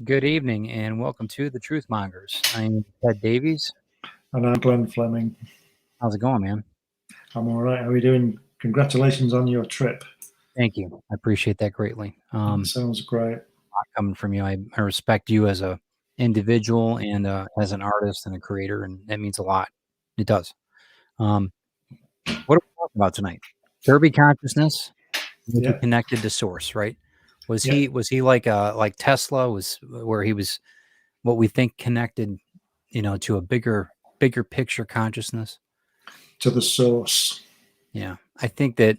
Good evening and welcome to the Truth Mongers. I'm Ted Davies. And I'm Glenn Fleming. How's it going, man? I'm all right. How are you doing? Congratulations on your trip. Thank you. I appreciate that greatly. Sounds great. Coming from you, I respect you as a individual and as an artist and a creator, and that means a lot. It does. What are we talking about tonight? Kirby consciousness, Yeah. connected to source, right? Was Yeah. he like Tesla? Was where he was what we think connected, to a bigger picture consciousness? To the source. Yeah, I think that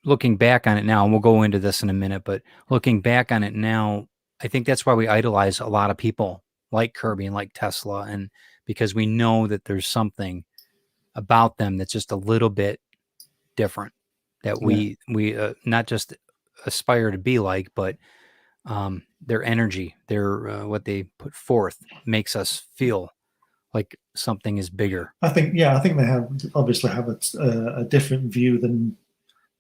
looking back on it now, and we'll go into this in a minute, but looking back on it now, I think that's why we idolize a lot of people like Kirby and like Tesla, and because we know that there's something about them that's just a little bit different that we not just aspire to be like, but their energy, their what they put forth makes us feel like something is bigger. I think they obviously have a different view than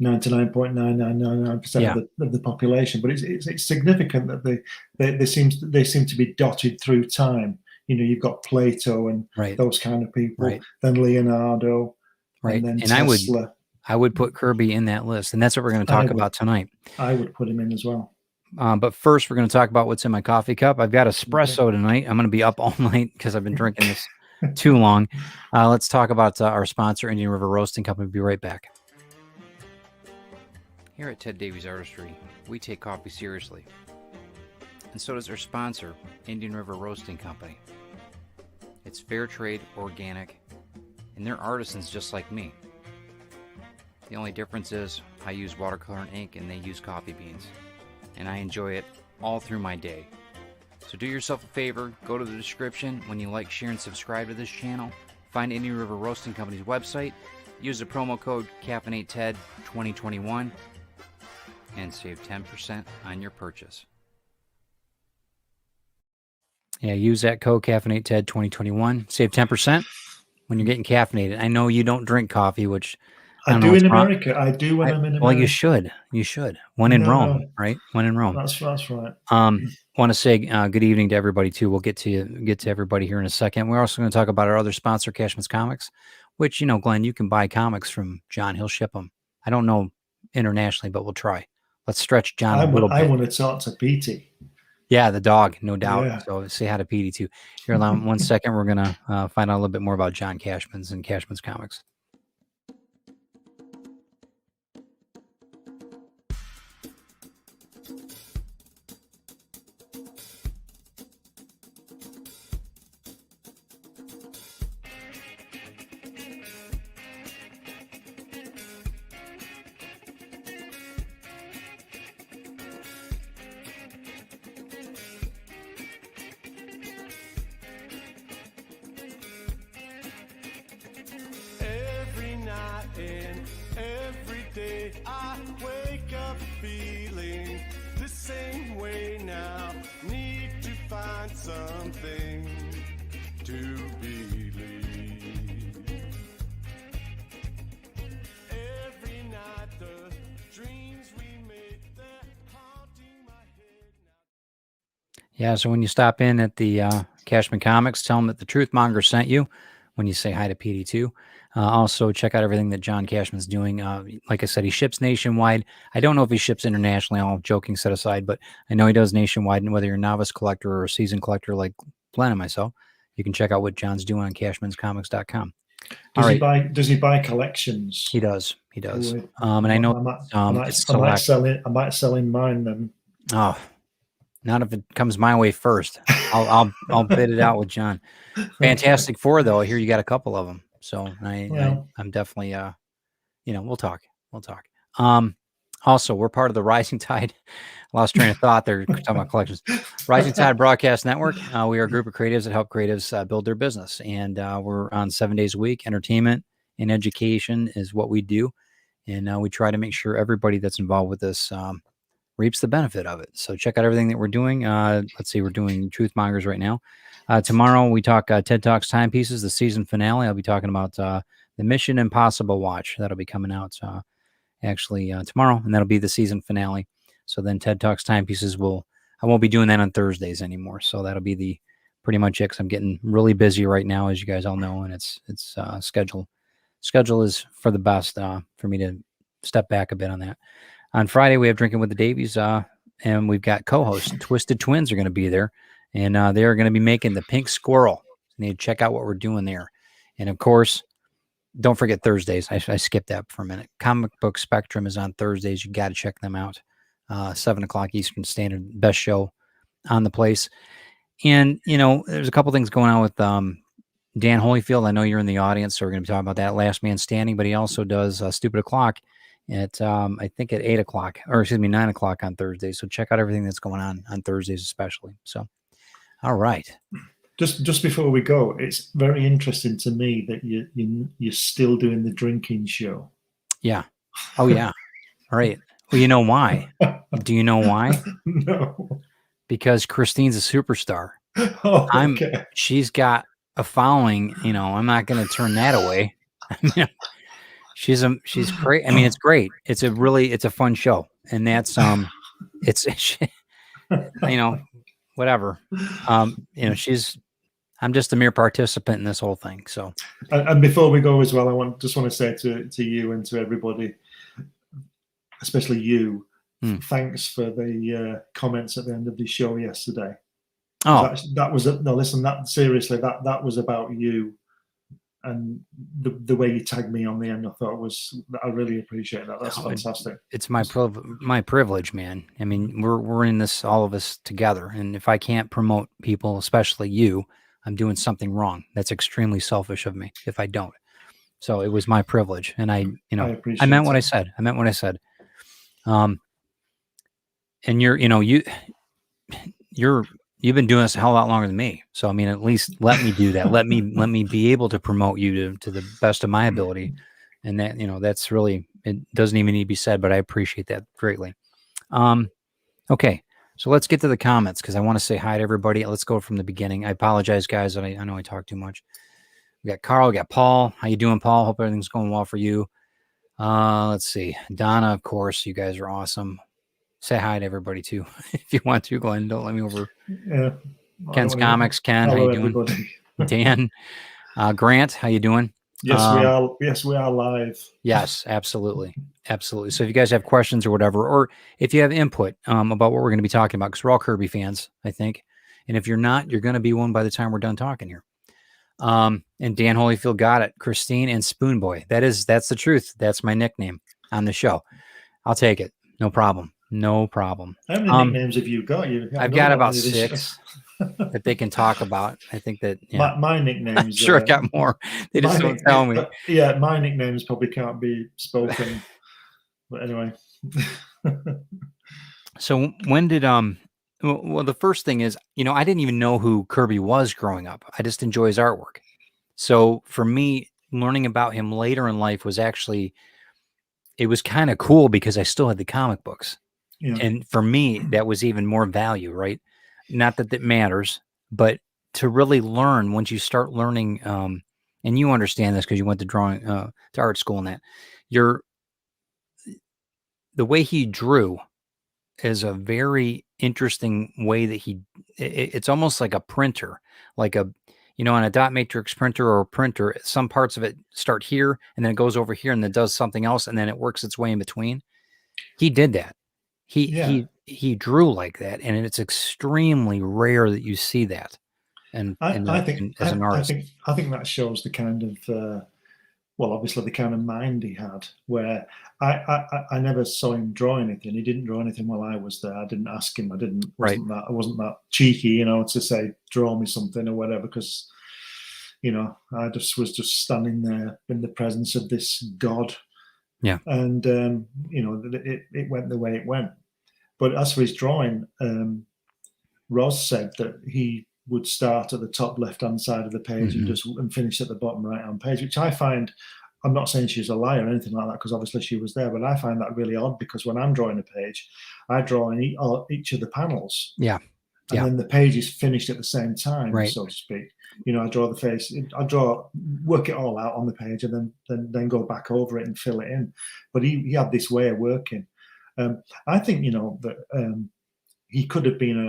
99.9999% of the population, but it's significant that they seem to be dotted through time. You've got Plato and those kind of people, then Leonardo, and then Tesla. I would put Kirby in that list, and that's what we're going to talk about tonight. I would put him in as well. But first, we're going to talk about what's in my coffee cup. I've got espresso tonight. I'm going to be up all night because I've been drinking this too long. Let's talk about our sponsor, Indian River Roasting Company. We'll be right back. Here at Ted Davies Artistry, we take coffee seriously. And so does our sponsor, Indian River Roasting Company. It's fair trade, organic, and they're artisans just like me. The only difference is I use watercolor and ink and they use coffee beans. And I enjoy it all through my day. So do yourself a favor, go to the description when you like, share, and subscribe to this channel. Find Indian River Roasting Company's website. Use the promo code CaffeinateTed2021 and save 10% on your purchase. Yeah, use that code CaffeinateTed2021. Save 10% when you're getting caffeinated. I know you don't drink coffee, which I do in America. I do when I'm in America. Well, you should. You should. When in Rome, right? When in Rome. That's right. Want to say good evening to everybody too. We'll get to everybody here in a second. We're also going to talk about our other sponsor, Cashman's Comics, which Glenn, you can buy comics from John. He'll ship them. I don't know internationally, but we'll try. Let's stretch John a little bit. I want to talk to Petey. Yeah, the dog, no doubt. Yeah. So say hi to Petey too. Here, allow 1 second. We're gonna find out a little bit more about John Cashman's and Cashman's Comics. I wake up feeling the same way now. Need to find something to believe. Every night the dreams we make, they're haunting my head now. Yeah, so when you stop in at the Cashman Comics, tell them that the Truth Monger sent you when you say hi to Petey too. Also, check out everything that John Cashman's doing. Like I said, he ships nationwide. I don't know if he ships internationally, all joking set aside, but I know he does nationwide. And whether you're a novice collector or a seasoned collector like Glenn and myself, you can check out what John's doing on cashmanscomics.com. Does he buy collections? He does. And I know I might sell him mine then. Oh, not if it comes my way first. I'll bid it out with John. Fantastic Four, though. I hear you got a couple of them. So I'm definitely, we'll talk. Also, we're part of the Rising Tide. Lost train of thought there. Talking about collections. Rising Tide Broadcast Network. We are a group of creatives that help creatives build their business, and we're on 7 days a week. Entertainment and education is what we do, and we try to make sure everybody that's involved with this reaps the benefit of it. So check out everything that we're doing. Let's see, we're doing Truth Mongers right now. Tomorrow we talk TED Talks Timepieces, the season finale. I'll be talking about the Mission Impossible watch. That'll be coming out tomorrow, and that'll be the season finale. So then TED Talks Timepieces will I won't be doing that on Thursdays anymore. So that'll be the pretty much it. 'Cause I'm getting really busy right now, as you guys all know, and it's schedule is for the best for me to step back a bit on that. On Friday, we have Drinking with the Davies, and we've got co-hosts. Twisted Twins are going to be there, and they are going to be making the Pink Squirrel. You need to check out what we're doing there. And, of course, don't forget Thursdays. I skipped that for a minute. Comic Book Spectrum is on Thursdays. You got to check them out. 7 o'clock Eastern Standard, best show on the place. And, you know, there's a couple things going on with Dan Holyfield. I know you're in the audience, so we're going to be talking about that, Last Man Standing, but he also does Stupid O'Clock at, I think at 8 o'clock, or excuse me, 9 o'clock on Thursdays. So check out everything that's going on Thursdays especially. So, all right. Just before we go, it's very interesting to me that you're still doing the drinking show. Yeah. Oh, yeah. All right. Well, you know why? Do you know why? No. Because Christine's a superstar. Oh, okay. She's got a following, you know, I'm not going to turn that away. She's great. I mean, it's great. It's a fun show. And that's, it's, you know, whatever. You know, I'm just a mere participant in this whole thing. So, and before we go as well, I just want to say to you and to everybody, especially you, thanks for the comments at the end of the show yesterday. Oh, that was no, listen, that seriously, that was about you and the way you tagged me on the end. I really appreciate that. That's fantastic. It's my privilege, man. I mean, we're in this, all of us together. And if I can't promote people, especially you, I'm doing something wrong. That's extremely selfish of me if I don't. So it was my privilege. And I meant what I said. I meant what I said. And you've been doing this a hell of a lot longer than me. So, I mean, at least let me do that. Let me be able to promote you to the best of my ability. And that, you know, that's really, it doesn't even need to be said, but I appreciate that greatly. Okay. So let's get to the comments because I want to say hi to everybody. Let's go from the beginning. I apologize, guys. I know I talk too much. We got Carl, we got Paul. How you doing, Paul? Hope everything's going well for you. Let's see. Donna, of course. You guys are awesome. Say hi to everybody too. If you want to, Glenn, don't let me over. Yeah. Ken's Comics. Ken, how you doing? Everybody. Dan, Grant, how you doing? Yes, we are. Yes, we are live. Yes, absolutely. Absolutely. So if you guys have questions or whatever, or if you have input about what we're going to be talking about, because we're all Kirby fans, I think. And if you're not, you're going to be one by the time we're done talking here. And Dan Holyfield got it. Christine and Spoon Boy. That's the truth. That's my nickname on the show. I'll take it. No problem. No problem. How many nicknames have you got? I've got about 6 that they can talk about. I think that my nicknames. I'm sure I've got more. They just don't tell me. Yeah, my nicknames probably can't be spoken. But anyway. So when did well, the first thing is, you know, I didn't even know who Kirby was growing up. I just enjoy his artwork. So for me, learning about him later in life was actually, it was kind of cool because I still had the comic books. Yeah. And for me, that was even more value, right? Not that matters, but to really learn, once you start learning, and you understand this because you went to drawing, to art school and that, the way he drew is a very interesting way that it's almost like a printer, like a, you know, on a dot matrix printer or a printer, some parts of it start here and then it goes over here and then does something else and then it works its way in between. He did that. He drew like that, and it's extremely rare that you see that. And I think as an artist, I think that shows the kind of well, obviously the kind of mind he had. Where I never saw him draw anything. He didn't draw anything while I was there. I didn't ask him. I wasn't that cheeky, you know, to say draw me something or whatever, because you know I was just standing there in the presence of this god. Yeah. And, you know, it went the way it went. But as for his drawing, Roz said that he would start at the top left-hand side of the page and finish at the bottom right-hand page, which I find, I'm not saying she's a liar or anything like that, because obviously she was there, but I find that really odd because when I'm drawing a page, I draw in each of the panels. Yeah. And then the page is finished at the same time, so to speak. You know, I draw the face, work it all out on the page, and then go back over it and fill it in. But he had this way of working. I think, you know, that he could have been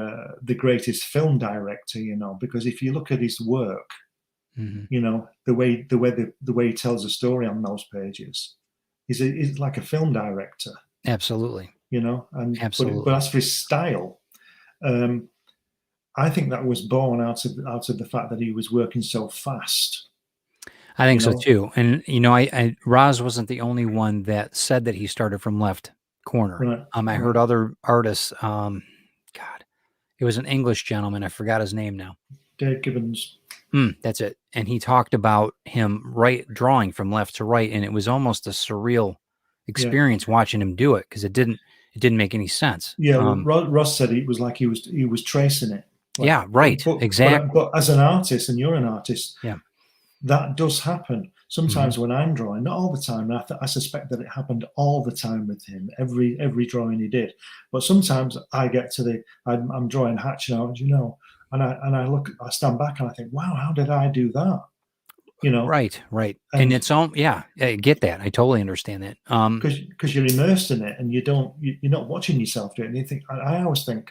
the greatest film director, you know, because if you look at his work, you know, the way he tells a story on those pages, he's like a film director. Absolutely. You know, and absolutely. But as for his style, I think that was born out of the fact that he was working so fast. I think so too. And you know, Roz wasn't the only one that said that he started from left corner. Right. I heard other artists. God, it was an English gentleman. I forgot his name now. Dave Gibbons. That's it. And he talked about him drawing from left to right, and it was almost a surreal experience watching him do it, because it didn't make any sense. Yeah, Ross said it was like he was tracing it. Like, yeah, right. Exactly. But as an artist, and you're an artist, yeah, that does happen. Sometimes when I'm drawing, not all the time. I suspect that it happened all the time with him. Every drawing he did. But sometimes I get to I'm drawing Hatch now, you know, and I stand back and I think, wow, how did I do that? You know, right. And it's all, I get that. I totally understand that. Because you're immersed in it, and you're not watching yourself do it. And you think, I always think,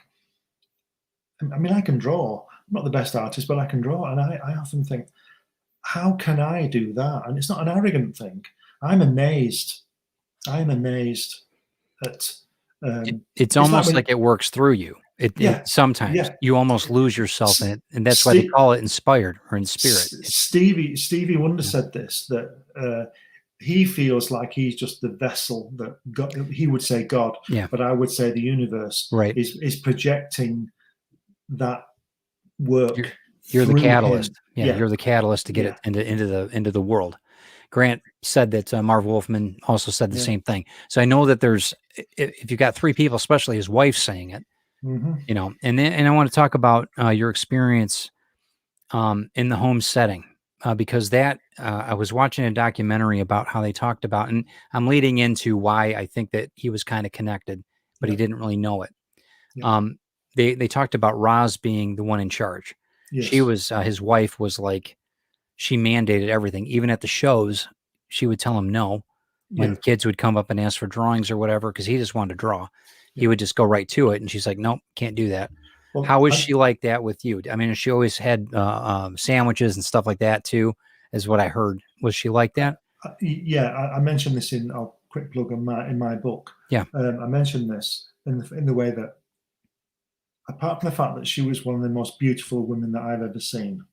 I mean, I can draw. I'm not the best artist, but I can draw. And I often think, how can I do that? And it's not an arrogant thing. I'm amazed at. It's almost like it works through you. Sometimes you almost lose yourself in it, and that's why they call it inspired or in spirit. Stevie Wonder said this, that he feels like he's just the vessel that God, he would say God, but I would say the universe is projecting that work. You're the catalyst. You're the catalyst to get it into the world. Grant said that Marv Wolfman also said the same thing. So I know that if you've got three people, especially his wife saying it, you know, and I want to talk about your experience in the home setting, because I was watching a documentary about how they talked about, and I'm leading into why I think that he was kind of connected, but he didn't really know it. They talked about Roz being the one in charge. She was his wife was like, she mandated everything. Even at the shows, she would tell him no when kids would come up and ask for drawings or whatever, because he just wanted to draw. He would just go right to it. And she's like, nope, can't do that. Well, how was she like that with you? I mean, she always had sandwiches and stuff like that too, is what I heard. Was she like that? I mentioned this in a quick plug in my book. I mentioned this in the way that, apart from the fact that she was one of the most beautiful women that I've ever seen,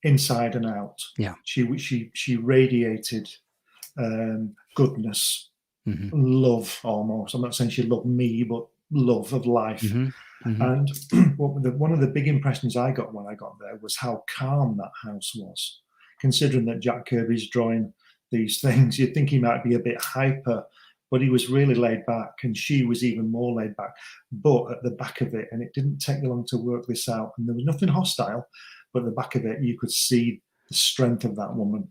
inside and out. She radiated goodness, love almost. I'm not saying she loved me, but love of life. And one of the big impressions I got when I got there was how calm that house was. Considering that Jack Kirby's drawing these things, you'd think he might be a bit hyper, but he was really laid back, and she was even more laid back. But at the back of it, and it didn't take you long to work this out, and there was nothing hostile, but at the back of it, you could see the strength of that woman.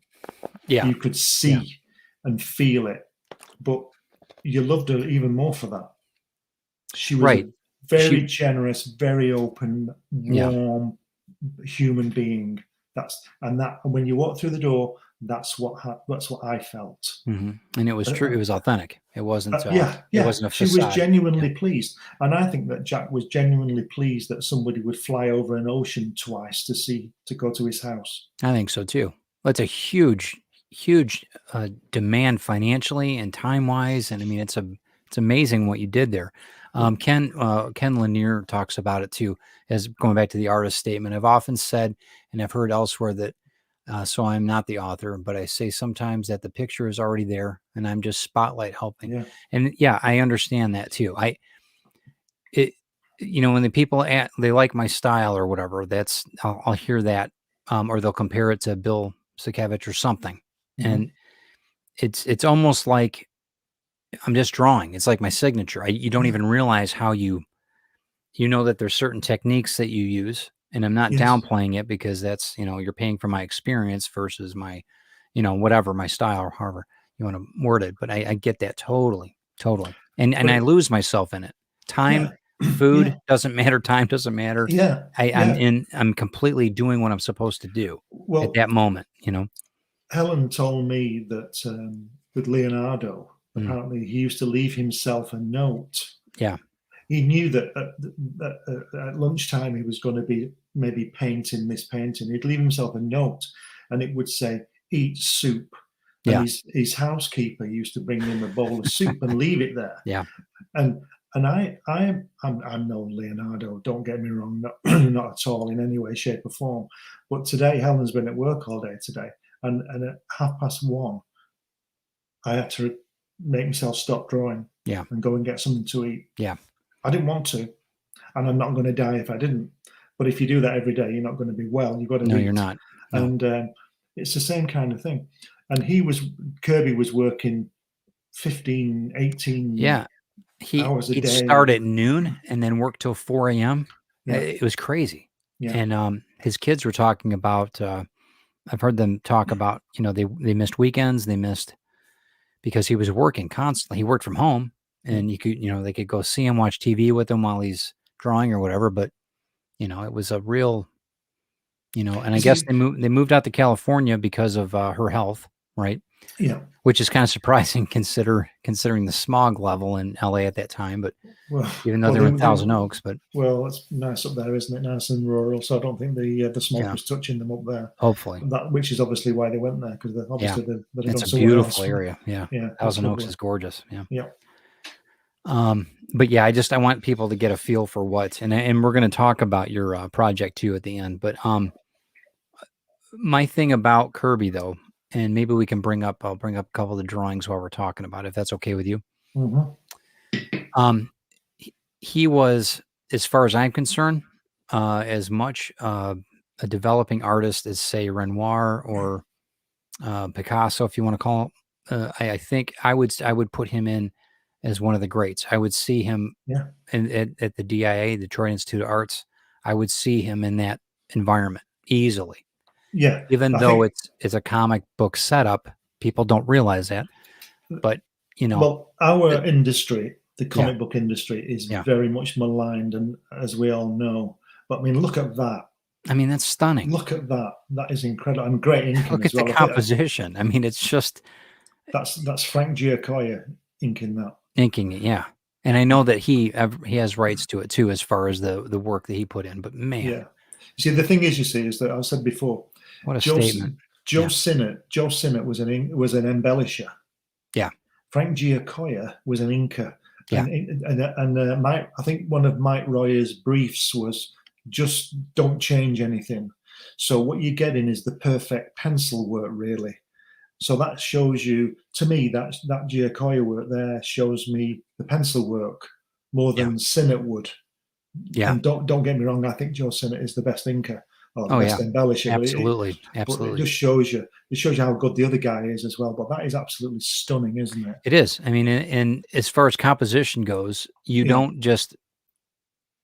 You could see and feel it, but you loved her even more for that. She was a very generous, very open, warm human being. And when you walk through the door, that's what I felt. And it was true. It was authentic. It wasn't. It wasn't a facade. She was genuinely pleased, and I think that Jack was genuinely pleased that somebody would fly over an ocean twice to go to his house. I think so too. That's a huge demand financially and time wise, and I mean it's amazing what you did there. Ken Lanier talks about it too, as going back to the artist statement. I've often said, and I've heard elsewhere, that so I'm not the author, but I say sometimes that the picture is already there and I'm just spotlight helping. And I understand that too. When the people they like my style or whatever, I'll hear that, or they'll compare it to Bill Sienkiewicz or something. And it's almost like I'm just drawing. It's like my signature. You don't even realize how you know that there's certain techniques that you use. And I'm not downplaying it, because that's, you're paying for my experience versus my, whatever, my style, or however you want to word it. But I get that totally. And I lose myself in it. Time, food doesn't matter. Time doesn't matter. I'm completely doing what I'm supposed to do at that moment, Helen told me that with Leonardo, apparently he used to leave himself a note. he knew that at lunchtime he was going to be maybe painting this painting. He'd leave himself a note, and it would say, "Eat soup." And Yeah. his housekeeper used to bring him a bowl of soup and leave it there. Yeah. And I'm no Leonardo, don't get me wrong, not at all in any way, shape or form. But today, Helen's been at work all day today, and at 1:30, I had to make myself stop drawing, Yeah, and go and get something to eat. Yeah. I didn't want to, and I'm not going to die if I didn't. But if you do that every day, you're not going to be well. You've got to No, eat. you're not. No. And it's the same kind of thing. And Kirby was working 15, 18 hours a He'd day. start at noon and then work till 4 a.m. Yeah. It was crazy. Yeah. And his kids were talking about, I've heard them talk about, they missed weekends, they missed because he was working constantly. He worked from home, and you could, they could go see him, watch TV with him while he's drawing or whatever. But, it was a real, and I guess they moved out to California because of her health, right? Yeah. Which is kind of surprising considering the smog level in LA at that time. But even though they're in Thousand Oaks, but it's nice up there, isn't it? Nice and rural. So I don't think the smoke was touching them up there. Hopefully, which is obviously why they went there, because obviously it's a beautiful area. Yeah, Thousand Oaks is gorgeous. Yeah, yeah. But yeah, I want people to get a feel for what, and we're going to talk about your project too at the end. But my thing about Kirby though. And maybe we can I'll bring up a couple of the drawings while we're talking about it, if that's okay with you. Mm-hmm. He was, as far as I'm concerned, as much a developing artist as, say, Renoir or Picasso, if you want to call him. I think I would put him in as one of the greats. I would see him at the DIA, Detroit Institute of Arts. I would see him in that environment easily. Yeah, even though it's a comic book setup, people don't realize that. But well, our industry, the comic book industry, is very much maligned, and as we all know. But I mean, look at that. I mean, that's stunning. Look at that. That is incredible. And great inking. Look at the composition. I mean, it's just that's Frank Giacoia inking that. Inking it, yeah. And I know that he has rights to it too, as far as the work that he put in. But man, yeah. See, the thing is, is that I said before. What a statement. Joe Sinnott was an embellisher. Yeah. Frank Giacoia was an inker. Yeah. And I think one of Mike Royer's briefs was just don't change anything. So what you're getting is the perfect pencil work, really. So that shows you, to me, that Giacoia work there shows me the pencil work more than Sinnott would. Yeah. And don't get me wrong, I think Joe Sinnott is the best inker. Best embellisher. Absolutely. But it just shows you how good the other guy is as well. But that is absolutely stunning, isn't it? It is. I mean, and as far as composition goes, you don't just,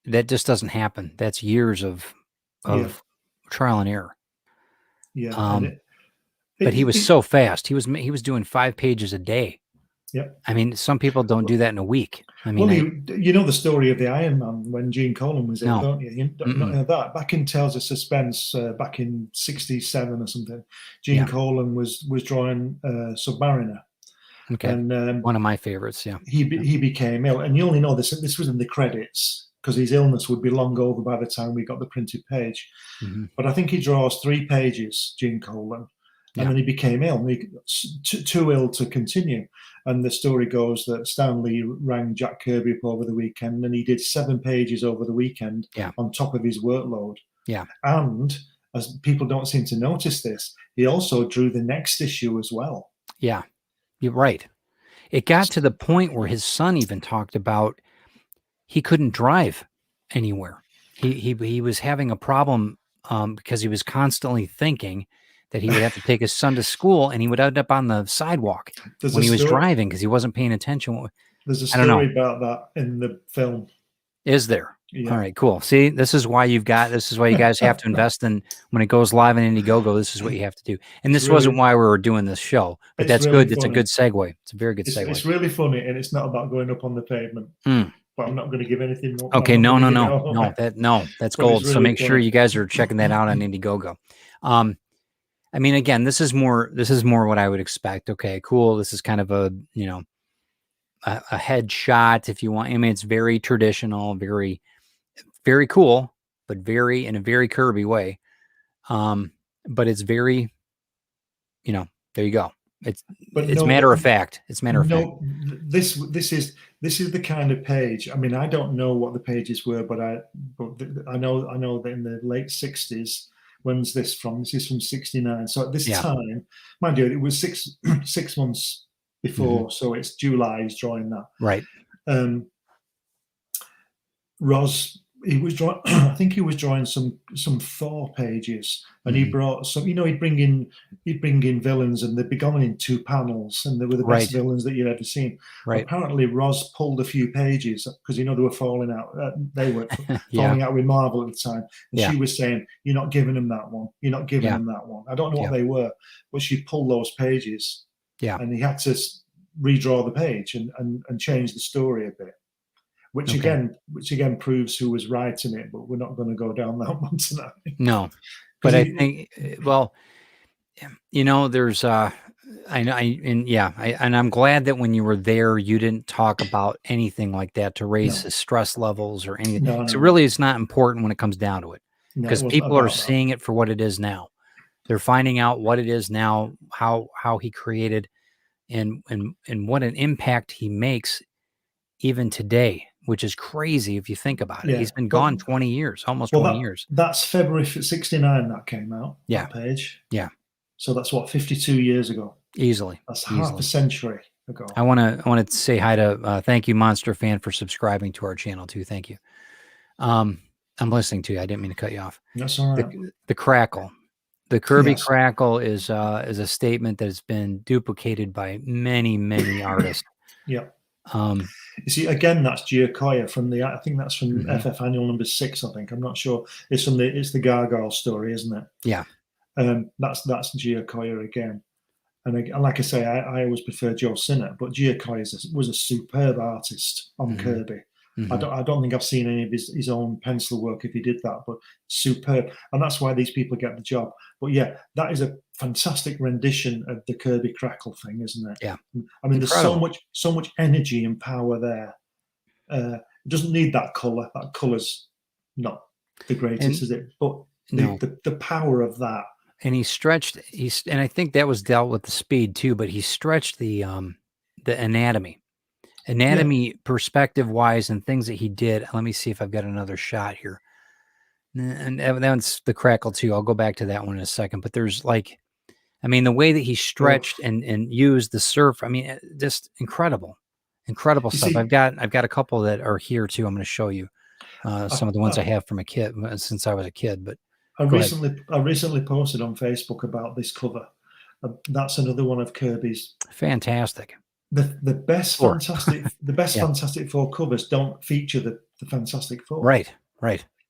that just doesn't happen. That's years of trial and error. Yeah. But he was so fast. He was doing 5 pages a day. Yeah. I mean, some people don't do that in a week. I mean, you know the story of the Iron Man when Gene Colan was in, don't you? You don't know that. Back in Tales of Suspense, back in '67 or something, Gene Colan was drawing Submariner. Okay. And one of my favorites. Yeah. He became ill, and you only know this was in the credits because his illness would be long over by the time we got the printed page. Mm-hmm. But I think he draws 3 pages, Gene Colan. And then he became ill, too ill to continue. And the story goes that Stan Lee rang Jack Kirby up over the weekend, and he did 7 pages over the weekend on top of his workload. Yeah. And as people don't seem to notice this, he also drew the next issue as well. Yeah, you're right. It got to the point where his son even talked about he couldn't drive anywhere. He was having a problem because he was constantly thinking that he would have to take his son to school, and he would end up on the sidewalk when he was driving because he wasn't paying attention. There's a story about that in the film. Is there? Yeah. All right, cool. See, this is why you guys have to invest in, when it goes live in Indiegogo, this is what you have to do. And this wasn't why we were doing this show, but that's really good. It's a good segue. It's a very good segue. It's really funny, and it's not about going up on the pavement. But I'm not going to give anything more. Okay, no, that's gold. Really so make sure you guys are checking that out on Indiegogo. I mean, again, this is more what I would expect. Okay, cool. This is kind of a, a headshot if you want. I mean, it's very traditional, very, very cool, but very in a very Kirby way. But it's very, you know, there you go. It's matter of fact. It's matter of fact. This is the kind of page. I mean, I don't know what the pages were, but I know that in the late 60s. When's this from? This is from 69. So at this time, mind you, it was six months before. So it's July. He's drawing that. Right. Ros, he was drawing. I think he was drawing some Thor pages, and he brought some. You know, he'd bring in villains, and they'd be going in 2 panels, and they were the best villains that you'd ever seen. Right. Apparently, Ros pulled a few pages because they were falling out. They were falling out with Marvel at the time, and she was saying, "You're not giving them that one. You're not giving them that one." I don't know what they were, but she pulled those pages. Yeah, and he had to redraw the page and change the story a bit. Which again proves who was writing it, but we're not going to go down that one tonight. No, but I think, well, you know, there's and I'm glad that when you were there, you didn't talk about anything like that to raise his stress levels or anything. No. So really, it's not important when it comes down to it, because people are seeing it for what it is now. They're finding out what it is now, how he created, and what an impact he makes even today. Which is crazy if you think about it. He's been gone 20 years, almost 20 years. That's February 69 that came out, that page. Yeah. So that's what, 52 years ago? Easily. That's half a century ago. I want to say hi to, thank you, Monster Fan, for subscribing to our channel too. Thank you. I'm listening to you. I didn't mean to cut you off. That's all right. The crackle. The Kirby crackle is a statement that has been duplicated by many, many artists. Yeah. You see, again, that's Giacoya from I think that's from FF Annual number 6. I think, I'm not sure. It's the Gargoyle story, isn't it? Yeah. That's Giacoya again. And like I say, I always prefer Joe Sinnott, but Giacoya was a superb artist on Kirby. I don't think I've seen any of his own pencil work if he did that, but superb. And that's why these people get the job. But yeah, that is a fantastic rendition of the Kirby crackle thing, isn't it? Yeah. I mean, incredible. There's so much energy and power there. It doesn't need that color. That color's not the greatest, is it? But the power of that. And and I think that was dealt with the speed too, but he stretched the anatomy perspective wise and things that he did. Let me see if I've got another shot here. And that one's the crackle too. I'll go back to that one in a second, but there's the way that he stretched and used the surf. I mean, just incredible stuff. See, I've got a couple that are here too. I'm going to show you some of the ones I have from since I was a kid, but I recently posted on Facebook about this cover. That's another one of Kirby's. Fantastic. The best Fantastic Four covers don't feature the Fantastic Four. Right.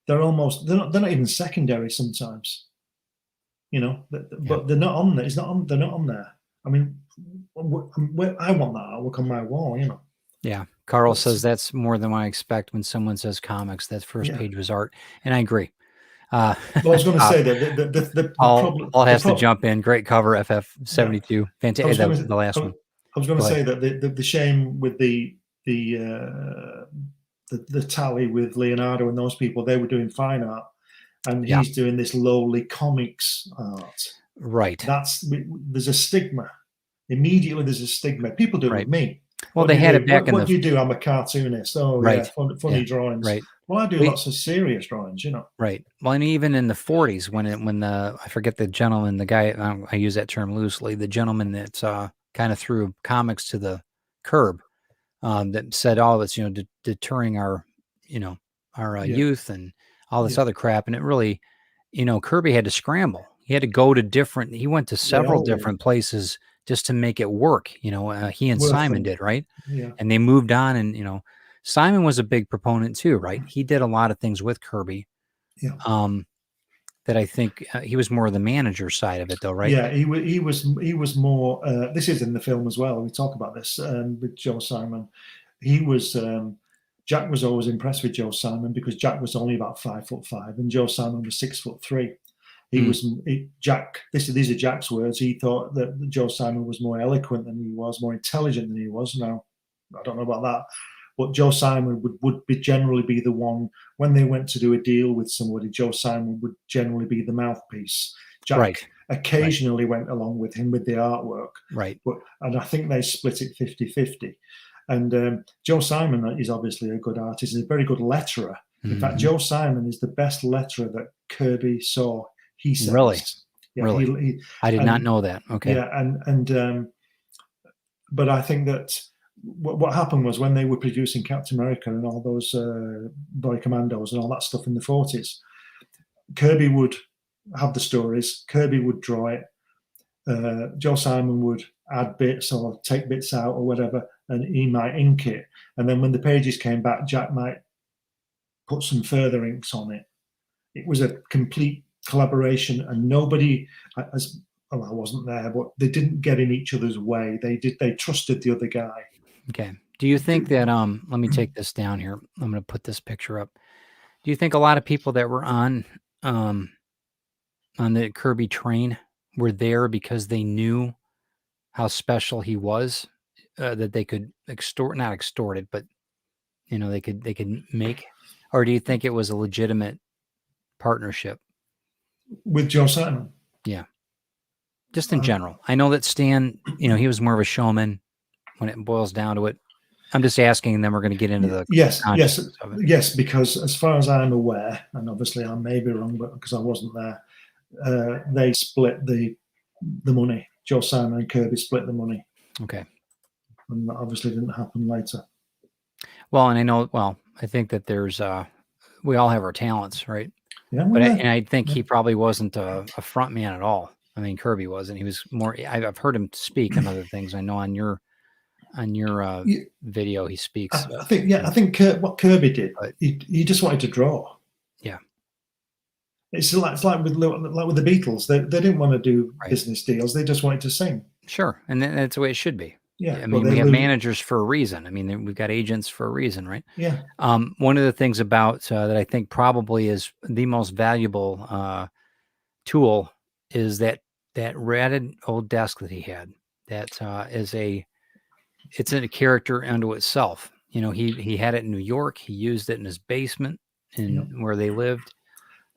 They're not even secondary sometimes. You know, but they're not on there. They're not on there. I mean, I want that artwork on my wall. You know. Yeah. Carl says that's more than what I expect when someone says comics. That first page was art, and I agree. Well, I was going to say that I'll have to jump in. Great cover, FF72. Fantastic. That was the last one. I was going to say that the shame with the tally with Leonardo and those people, they were doing fine art, and he's doing this lowly comics art. Right. There's a stigma. Immediately, there's a stigma. People do it with me. Well, they had it back in What do you do? I'm a cartoonist. Oh, yeah, funny drawings. Right. Well, I do lots of serious drawings, you know. Right. Well, and even in the 40s, when I forget the gentleman, the guy, I use that term loosely, the gentleman that kind of threw comics to the curb, that said, "Oh, it's deterring our youth and all this other crap," and it really, Kirby had to scramble. He had to go to he went to several different places just to make it work. He and Simon did, right? Yeah. And they moved on, and Simon was a big proponent too, right? He did a lot of things with Kirby. Yeah. That I think he was more the manager side of it, though, right? Yeah, he was more. This is in the film as well. We talk about this with Joe Simon. He was. Jack was always impressed with Joe Simon because Jack was only about 5'5" and Joe Simon was 6'3". Jack. These are Jack's words. He thought that Joe Simon was more eloquent than he was, more intelligent than he was. Now, I don't know about that. But Joe Simon would generally be the one when they went to do a deal with somebody. Joe Simon would generally be the mouthpiece. Jack occasionally went along with him with the artwork. And I think they split it 50-50. And Joe Simon is obviously a good artist. He's a very good letterer. In fact, Joe Simon is the best letterer that Kirby saw. He says. Really? Yeah, really? I did not know that. Okay. Yeah, but I think that what happened was when they were producing Captain America and all those Boy Commandos and all that stuff in the 40s, Kirby would have the stories, Kirby would draw it, Joe Simon would add bits or take bits out or whatever, and he might ink it. And then when the pages came back, Jack might put some further inks on it. It was a complete collaboration, and nobody, I wasn't there, but they didn't get in each other's way. They trusted the other guy. Okay. Do you think that, let me take this down here. I'm going to put this picture up. Do you think a lot of people that were on the Kirby train were there because they knew how special he was, that they could not extort it, but they could make, or do you think it was a legitimate partnership with Joe Simon? Yeah. Just in general. I know that Stan, he was more of a showman when it boils down to it. I'm just asking, and then we're going to get into the yes, because as far as I'm aware, and obviously I may be wrong, but because I wasn't there, they split the money. Joe Simon and Kirby split the money. Okay. And that obviously didn't happen later. Well, and I think that there's we all have our talents, right? Yeah. But I think he probably wasn't a front man at all. I mean, Kirby wasn't. He was more. I've heard him speak on other things. I know on your video he speaks. I think what Kirby did, he just wanted to draw. Yeah. It's like with the Beatles. They didn't want to do business deals. They just wanted to sing. Sure, and that's the way it should be. Yeah. I mean, we have managers for a reason. I mean, we've got agents for a reason, right? Yeah. One of the things about that I think probably is the most valuable tool is that ratted old desk that he had. That it's a character unto itself. He had it in New York. He used it in his basement where they lived.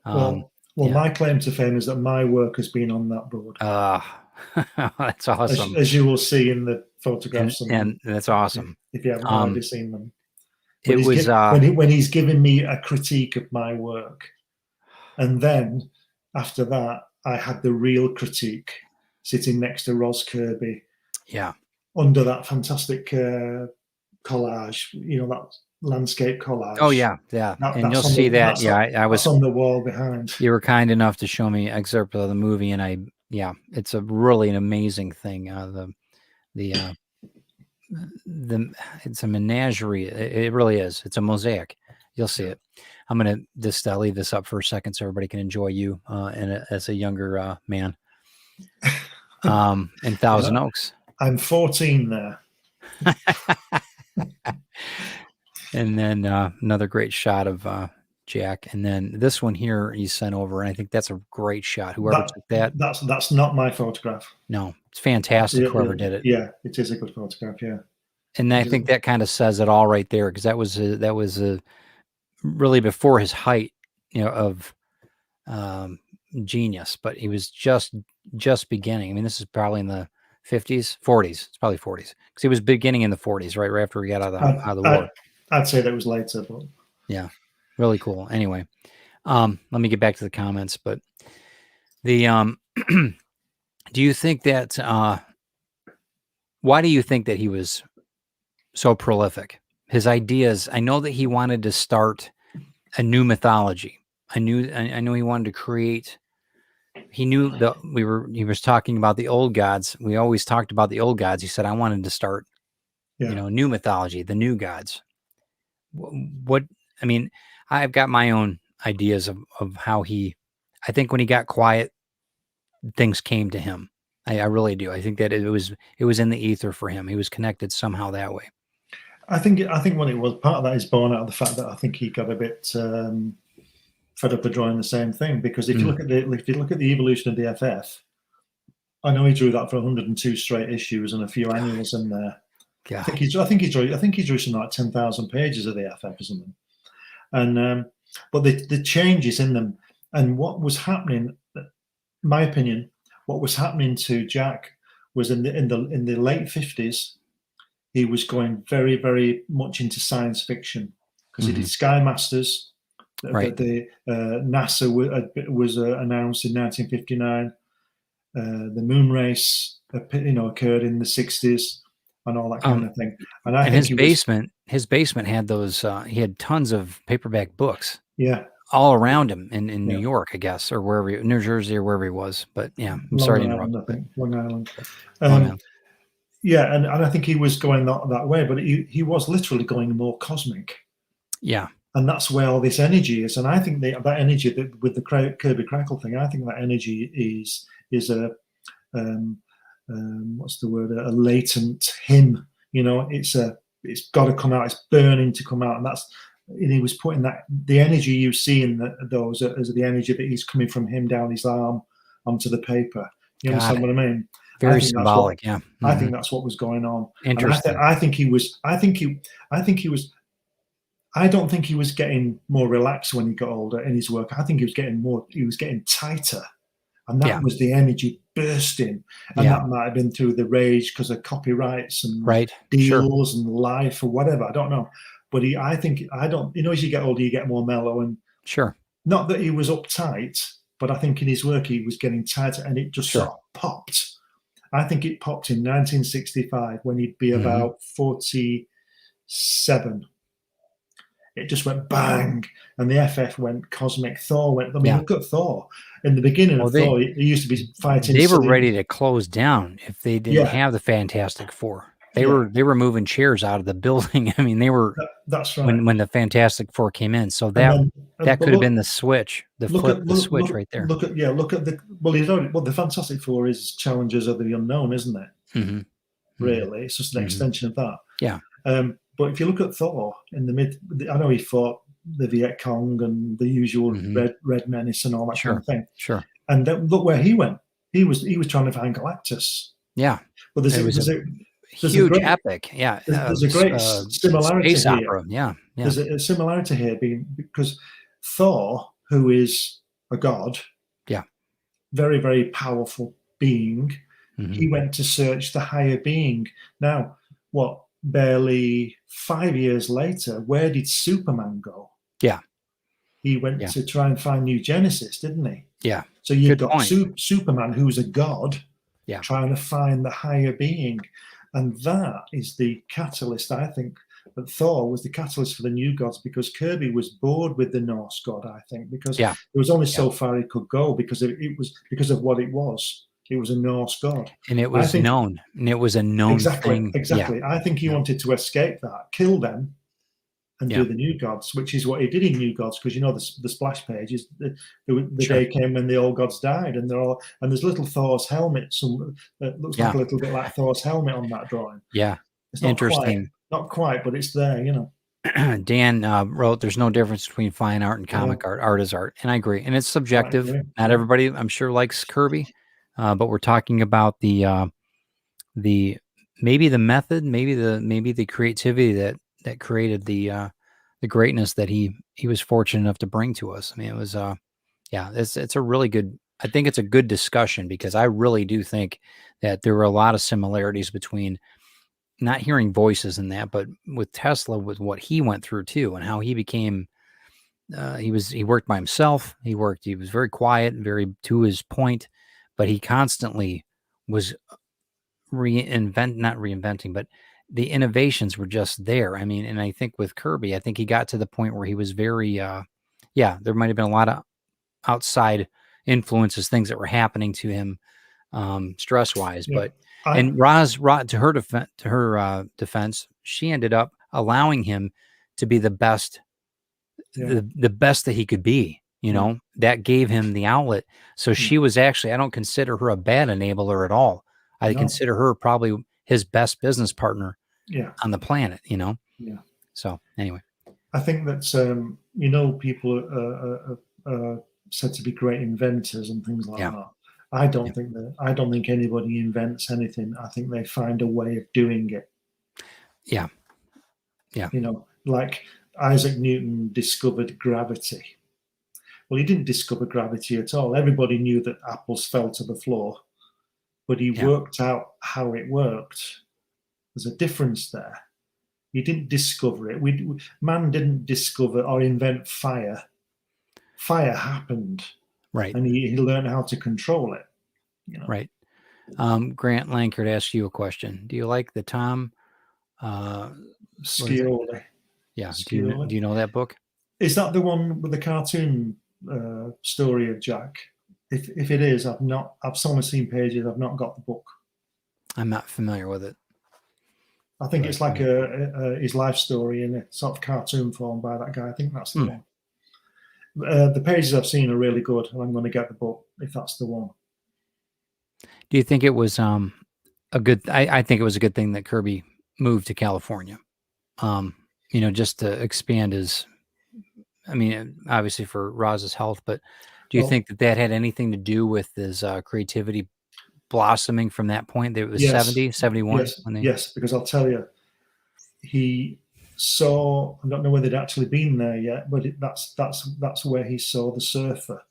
My claim to fame is that my work has been on that board. That's awesome. As you will see in the photographs. And that's awesome. If you haven't already seen them. It was when he's giving me a critique of my work. And then after that, I had the real critique sitting next to Ros Kirby. Yeah. Under that fantastic collage, that landscape collage. Oh yeah, yeah. And you'll see that. Yeah, I was on the wall behind. You were kind enough to show me excerpt of the movie, and it's really an amazing thing. It's a menagerie. It really is. It's a mosaic. You'll see it. I'm gonna just leave this up for a second so everybody can enjoy you as a younger man. In Thousand Oaks. I'm 14 there. And then another great shot of Jack. And then this one here he sent over, and I think that's a great shot. Whoever took that. That's not my photograph. No, it's fantastic. Whoever did it. Yeah, it is a good photograph. Yeah. And I think that kind of says it all right there, because that was really before his height, of genius. But he was just beginning. I mean, this is probably in the 50s, 40s. It's probably 40s, because he was beginning in the 40s, right after he got out of the war. I'd say that was later, but yeah, really cool. Anyway, let me get back to the comments. But the do you think that why do you think that he was so prolific? His ideas. I know that he wanted to start a new mythology. I know he wanted to create. He knew that he was talking about the old gods. We always talked about the old gods. He said, I wanted to start, new mythology, the new gods. I mean, I've got my own ideas of how I think when he got quiet, things came to him. I really do. I think that it was in the ether for him. He was connected somehow that way. I think what it was, part of that is born out of the fact that I think he got a bit fed up of drawing the same thing, because if you look at the evolution of the FF, I know he drew that for 102 straight issues and a few annuals in there. I think he drew something like 10,000 pages of the FF or something. And but the changes in them, and what was happening, my opinion, what was happening to Jack was in the late 50s, he was going very, very much into science fiction, because he did Sky Masters. Right. The NASA was announced in 1959. The moon race, occurred in the 60s, and all that kind of thing. And I think his basement had those. He had tons of paperback books. Yeah. All around him in New York, I guess, or wherever, New Jersey, or wherever he was. But yeah, I'm sorry to interrupt. I think Long Island. Long Island. Yeah, and I think he was going that way, but he was literally going more cosmic. Yeah. And that's where all this energy is. And I think that energy, with the Kirby Crackle thing, I think that energy is a what's the word? A latent him. It's got to come out. It's burning to come out, and he was putting the energy you see in those as the energy that he's coming from him down his arm onto the paper. You understand what I mean? Very symbolic. Yeah. I think that's what was going on. Interesting. And I think he was. I don't think he was getting more relaxed when he got older in his work. I think he was getting tighter. And that was the energy bursting. And that might have been through the rage because of copyrights and deals and life or whatever. I don't know. But as you get older, you get more mellow. And not that he was uptight, but I think in his work, he was getting tighter, and it just sort of popped. I think it popped in 1965 when he'd be about 47. It just went bang, and the FF went cosmic. Thor went. I mean, look at Thor. In the beginning of Thor, he used to be fighting. They were ready to close down if they didn't have the Fantastic Four. They were moving chairs out of the building. I mean, they were. That's right. When the Fantastic Four came in, so that could have been the switch, the switch right there. Look at the. Well, the Fantastic Four is Challengers of the Unknown, isn't it? Really, it's just an extension of that. Yeah. But if you look at Thor in I know he fought the Viet Cong and the usual Red Menace and all that kind of thing. Sure. And then look where he went. He was trying to find Galactus. Yeah. Well, there's a huge epic. Yeah. There's a great similarity space here. Opera. Yeah. There's a similarity here because Thor, who is a god, very, very powerful being, he went to search the higher being. Now, barely 5 years later, where did Superman go? Yeah. He went to try and find New Genesis, didn't he? Yeah. So you've got Superman, who's a god, trying to find the higher being. And that is the catalyst, I think, that Thor was the catalyst for the new gods, because Kirby was bored with the Norse god, I think, because there was only so far he could go because because of what it was. It was a Norse god. And it was known. And it was a known thing. Exactly. I think he wanted to escape that, kill them, and do the new gods, which is what he did in New Gods, because the splash page is the day came when the old gods died, and there's little Thor's helmet. It looks like a little bit like Thor's helmet on that drawing. Yeah. It's not interesting. Not quite, but it's there, Dan wrote, "There's no difference between fine art and comic art. Art is art," and I agree. And it's subjective. Not everybody, I'm sure, likes Kirby. But we're talking about maybe the method, maybe the creativity that created the greatness that he was fortunate enough to bring to us. I mean, it was it's a really good. I think it's a good discussion, because I really do think that there were a lot of similarities between not hearing voices in that, but with Tesla, with what he went through too, and how he became. He worked by himself. He was very quiet, very to his point. But he constantly was not reinventing, but the innovations were just there. I mean, and I think with Kirby, I think he got to the point where he was very, there might have been a lot of outside influences, things that were happening to him, stress-wise. Yeah. And Roz, to her defense, she ended up allowing him to be the best, the best that he could be. That gave him the outlet. So she was actually, I don't consider her a bad enabler at all. I consider her probably his best business partner on the planet, Yeah. So anyway. I think that, people are said to be great inventors and things like that. I don't think anybody invents anything. I think they find a way of doing it. Yeah. Yeah. You know, like Isaac Newton discovered gravity. Well, he didn't discover gravity at all. Everybody knew that apples fell to the floor, but he worked out how it worked. There's a difference there. He didn't discover it. Man didn't discover or invent fire. Fire happened. Right. And he learned how to control it. You know? Right. Grant Lankard asked you a question. Do you like the Tom Scioli? Yeah. Scioli. Do you know that book? Is that the one with the cartoon story of Jack? If it is, I've only seen pages. I've not got the book. I'm not familiar with it. I think it's like his life story in a sort of cartoon form by that guy. I think that's the one. The pages I've seen are really good, and I'm going to get the book if that's the one. Do you think it was a good? I think it was a good thing that Kirby moved to California. You know, just to expand his. I mean, obviously for Roz's health, but do you think that had anything to do with his creativity blossoming from that point? That it was 70, 71? Yes, because I'll tell you, he saw, I don't know whether they'd actually been there yet, but that's where he saw the surfer.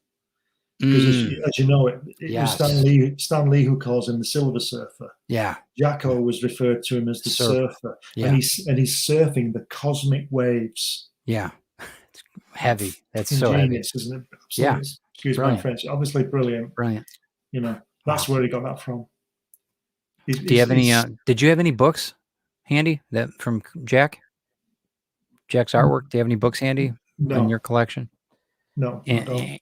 Because as you know, it was Stan Lee who calls him the Silver Surfer. Yeah. Jack always referred to him as the surfer. Yeah. And he's surfing the cosmic waves. Yeah. It's heavy. That's so heavy. Isn't it? Absolutely. Yeah. Excuse my French. Obviously brilliant. Brilliant. You know, that's where he got that from. Do you have any did you have any books handy that from Jack's artwork? Do you have any books handy in your collection? No, amateur.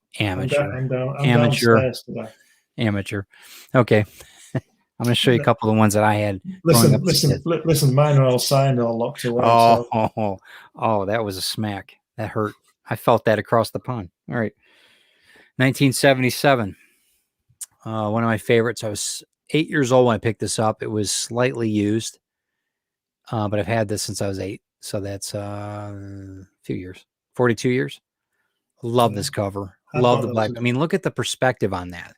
I'm downstairs today. Amateur. Okay. I'm going to show you a couple of the ones that I had. Listen, mine are all signed, all locked away. Oh, that was a smack. That hurt. I felt that across the pond. All right. 1977. One of my favorites. I was 8 years old when I picked this up. It was slightly used, but I've had this since I was 8. So that's a few years, 42 years. Love this cover. Love the black. I mean, look at the perspective on that.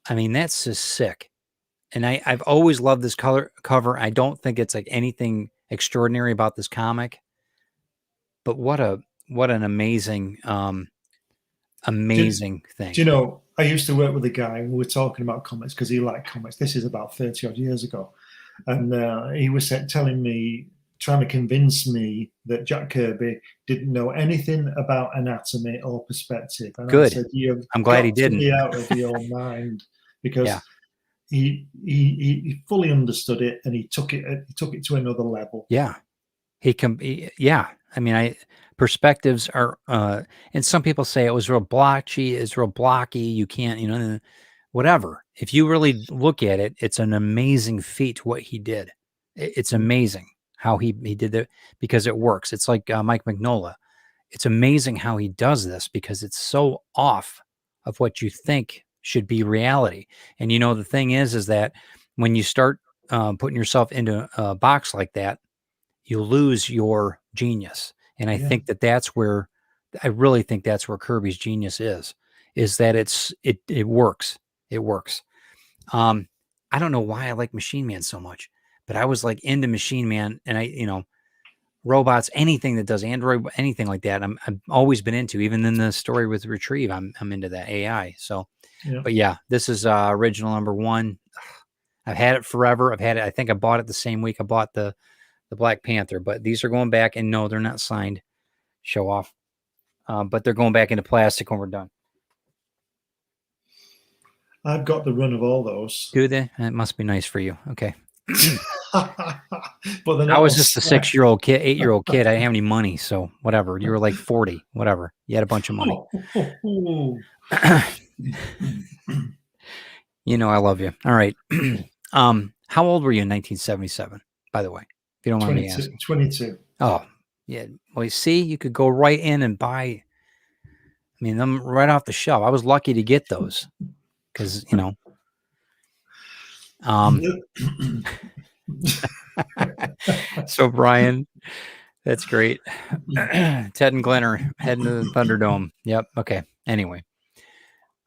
I mean, that's just sick. And I've always loved this cover. I don't think it's like anything extraordinary about this comic, but what an amazing, amazing thing. Do you know, I used to work with a guy and we were talking about comics because he liked comics. This is about 30 odd years ago. And he was telling me, trying to convince me that Jack Kirby didn't know anything about anatomy or perspective. And good. I said, I'm glad he didn't. Be out of your mind, because he fully understood it and he took it to another level. Yeah, I mean, perspectives are, and some people say it was real blotchy, it's real blocky. You can't, whatever. If you really look at it, it's an amazing feat what he did. It's amazing how he did it because it works. It's like Mike Mignola. It's amazing how he does this because it's so off of what you think should be reality. And the thing is that when you start putting yourself into a box like that, you lose your genius. And I think I really think that's where Kirby's genius is that it works. It works. I don't know why I like Machine Man so much, but I was like into Machine Man, and robots, anything that does Android, anything like that, I've always been into. Even in the story with Retrieve, I'm into that AI. So, but yeah, this is original number 1. I've had it forever. I think I bought it the same week I bought the Black Panther, but these are going back, and no, they're not signed. Show off, but they're going back into plastic when we're done. I've got the run of all those. Do they? It must be nice for you. Okay. But I was just a 6-year-old kid, 8-year-old kid. I didn't have any money, so whatever. You were like 40, whatever. You had a bunch of money. I love you. All right. How old were you in 1977, by the way? If you don't mind me asking. 22. Oh, yeah. Well, you see, you could go right in and buy, them right off the shelf. I was lucky to get those because, So Brian, that's great. Ted and Glenn are heading to the Thunderdome. Yep. Okay. Anyway,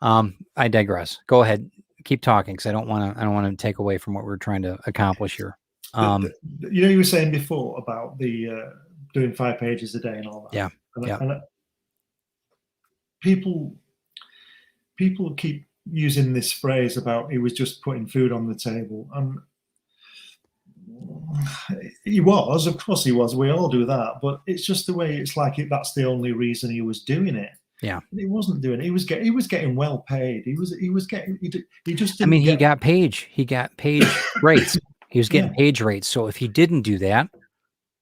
I digress. Go ahead. Keep talking because I don't want to take away from what we're trying to accomplish here. You know, you were saying before about the doing 5 pages a day and all that. Yeah. And people keep using this phrase about he was just putting food on the table, and he was, of course he was. We all do that, but it's just the way. It's like that's the only reason he was doing it. Yeah, he wasn't doing it. He was getting well paid. He was getting. He just. Didn't he got page. He got page rates. He was getting page rates. So if he didn't do that,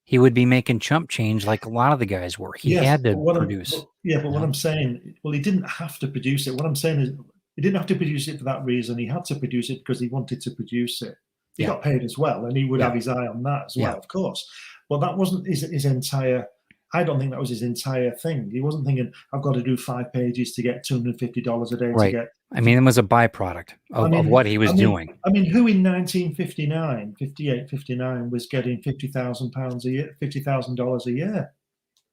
he would be making chump change like a lot of the guys were. He had to produce. But what I'm saying, well, he didn't have to produce it. What I'm saying is, he didn't have to produce it for that reason. He had to produce it because he wanted to produce it. He got paid as well, and he would have his eye on that as well, of course. But that wasn't his entire. I don't think that was his entire thing. He wasn't thinking, I've got to do 5 pages to get $250 a day to get. I mean, it was a byproduct of what he was doing. I mean, who in 1959, 58, 59 was getting £50,000 a year, $50,000 a year?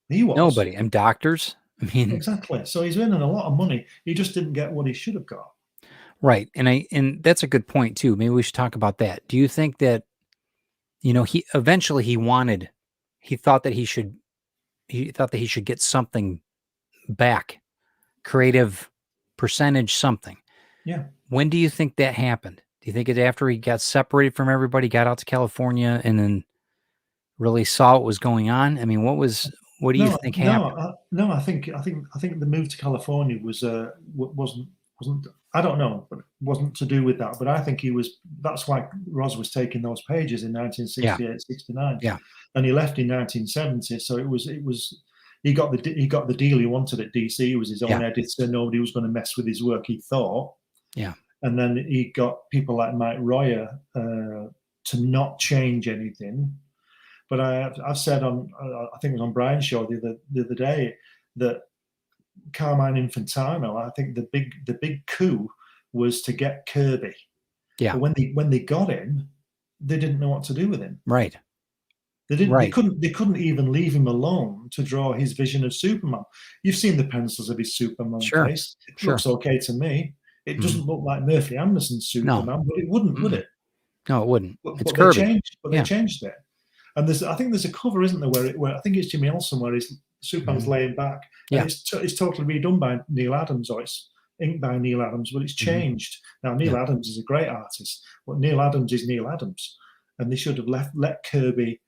He was. Nobody. And doctors. I mean, exactly. So he's earning a lot of money. He just didn't get what he should have got. Right. And that's a good point too. Maybe we should talk about that. Do you think that, you know, he thought that he should get something back, creative percentage, something. Yeah. When do you think that happened? Do you think it's after he got separated from everybody, got out to California, and then really saw what was going on? I mean, what do you think happened? No, I think the move to California wasn't. I don't know, but it wasn't to do with that. But I think that's why Roz was taking those pages in 1968, 69. Yeah. And he left in 1970. So he got the deal he wanted at DC. He was his own editor. Nobody was going to mess with his work, he thought. Yeah. And then he got people like Mike Royer to not change anything. But I've said on, I think it was on Brian's show the other day, that Carmine Infantino, I think the big coup was to get Kirby. Yeah. But when they got him, they didn't know what to do with him. Right. They didn't. Right. They couldn't even leave him alone to draw his vision of Superman. You've seen the pencils of his Superman face. It looks okay to me. It doesn't look like Murphy Anderson's Superman, but it wouldn't, would it? No, it wouldn't. It's Kirby. They changed it. And I think there's a cover, isn't there, where I think it's Jimmy Olsen, where Superman's laying back. Yeah. It's totally redone by Neil Adams, or it's inked by Neil Adams, but it's changed. Now, Neil Adams is a great artist, but Neil Adams is Neil Adams. And they should have let Kirby,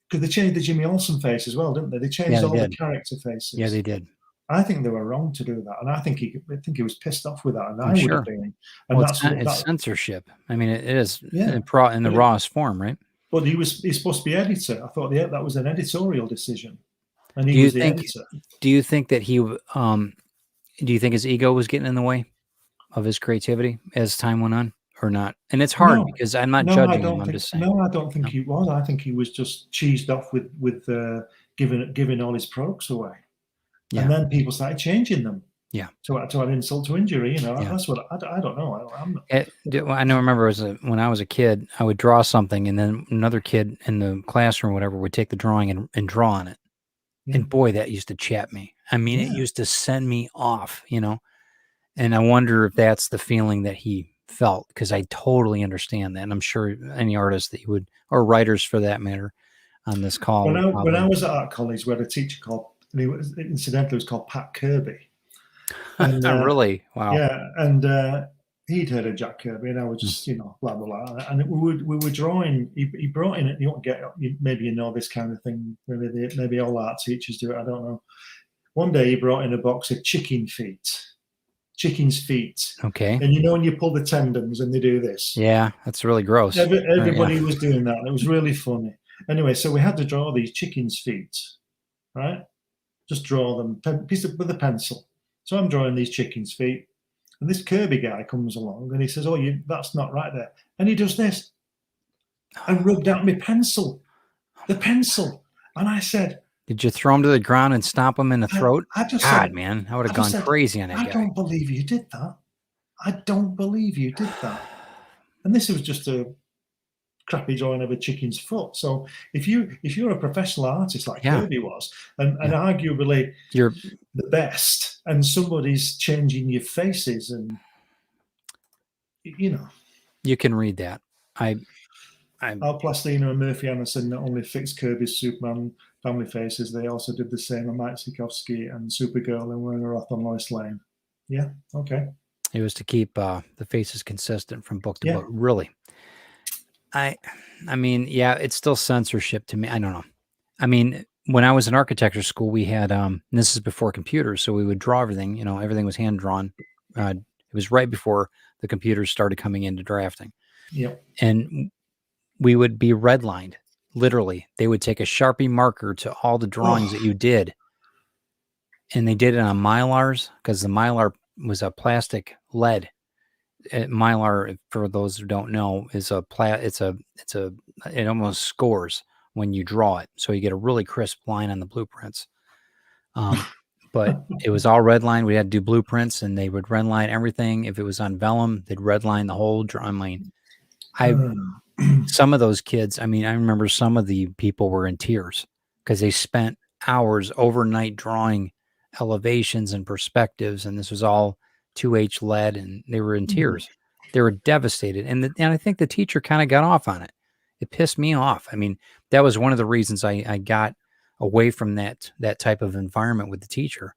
because they changed the Jimmy Olsen face as well, didn't they? They changed all the character faces. Yeah, they did. I think they were wrong to do that, and I think he was pissed off with that, and I would have been. And it's censorship. I mean, it is in the rawest form, right? But he's supposed to be editor. I thought that was an editorial decision, and he was the editor. Do you think that do you think his ego was getting in the way of his creativity as time went on, or not? And it's hard because I'm not judging him. I'm just saying. No, I don't think he was. I think he was just cheesed off with giving all his products away. Yeah. And then people started changing them. Yeah. To add insult to injury, you know. Yeah. That's what I don't know. I remember when I was a kid, I would draw something, and then another kid in the classroom or whatever would take the drawing and draw on it. Yeah. And boy, that used to chat me. I mean, it used to send me off, you know. And I wonder if that's the feeling that he felt, because I totally understand that. And I'm sure any artist that would, or writers for that matter, on this call. When I was at art college, we had a teacher called, incidentally, was called Pat Kirby. And, really? Wow. Yeah, and he'd heard of Jack Kirby, and I was just, blah blah blah. And we were drawing. He brought in it. You don't get. Maybe this kind of thing. Maybe all art teachers do it. I don't know. One day he brought in a box of chicken's feet. Okay. And when you pull the tendons and they do this. Yeah, that's really gross. Everybody was doing that. And it was really funny. Anyway, so we had to draw these chicken's feet, right? Just draw them with a pencil. So I'm drawing these chicken's feet, and this Kirby guy comes along and he says, "Oh, that's not right there," and he does this, and rubbed out my pencil, and I said, "Did you throw him to the ground and stomp him in the throat?" Man, I would have gone crazy on that guy. I don't believe you did that. I don't believe you did that. And this was just a crappy drawing of a chicken's foot. So if you're a professional artist like Kirby was, and arguably you're the best, and somebody's changing your faces, and you can read that. Al Plastina and Murphy Anderson not only fixed Kirby's Superman family faces, they also did the same on Mike Sikowski and Supergirl and Werner Roth on Lois Lane. Yeah, okay. It was to keep the faces consistent from book to book. Really. I mean, yeah, it's still censorship to me. I don't know. I mean, when I was in architecture school, we had, and this is before computers, so we would draw everything, everything was hand drawn. It was right before the computers started coming into drafting. Yep. And we would be redlined. Literally, they would take a Sharpie marker to all the drawings that you did. And they did it on Mylars, because the Mylar was a plastic lead. Mylar, for those who don't know, is it almost scores when you draw it. So you get a really crisp line on the blueprints. But it was all red line. We had to do blueprints, and they would red line everything. If it was on vellum, they'd red line the whole drawing. Some of those kids, I remember some of the people were in tears because they spent hours overnight drawing elevations and perspectives, and this was all 2H lead, and they were in tears. They were devastated. And I think the teacher kind of got off on it. It pissed me off. That was one of the reasons I got away from that type of environment with the teacher,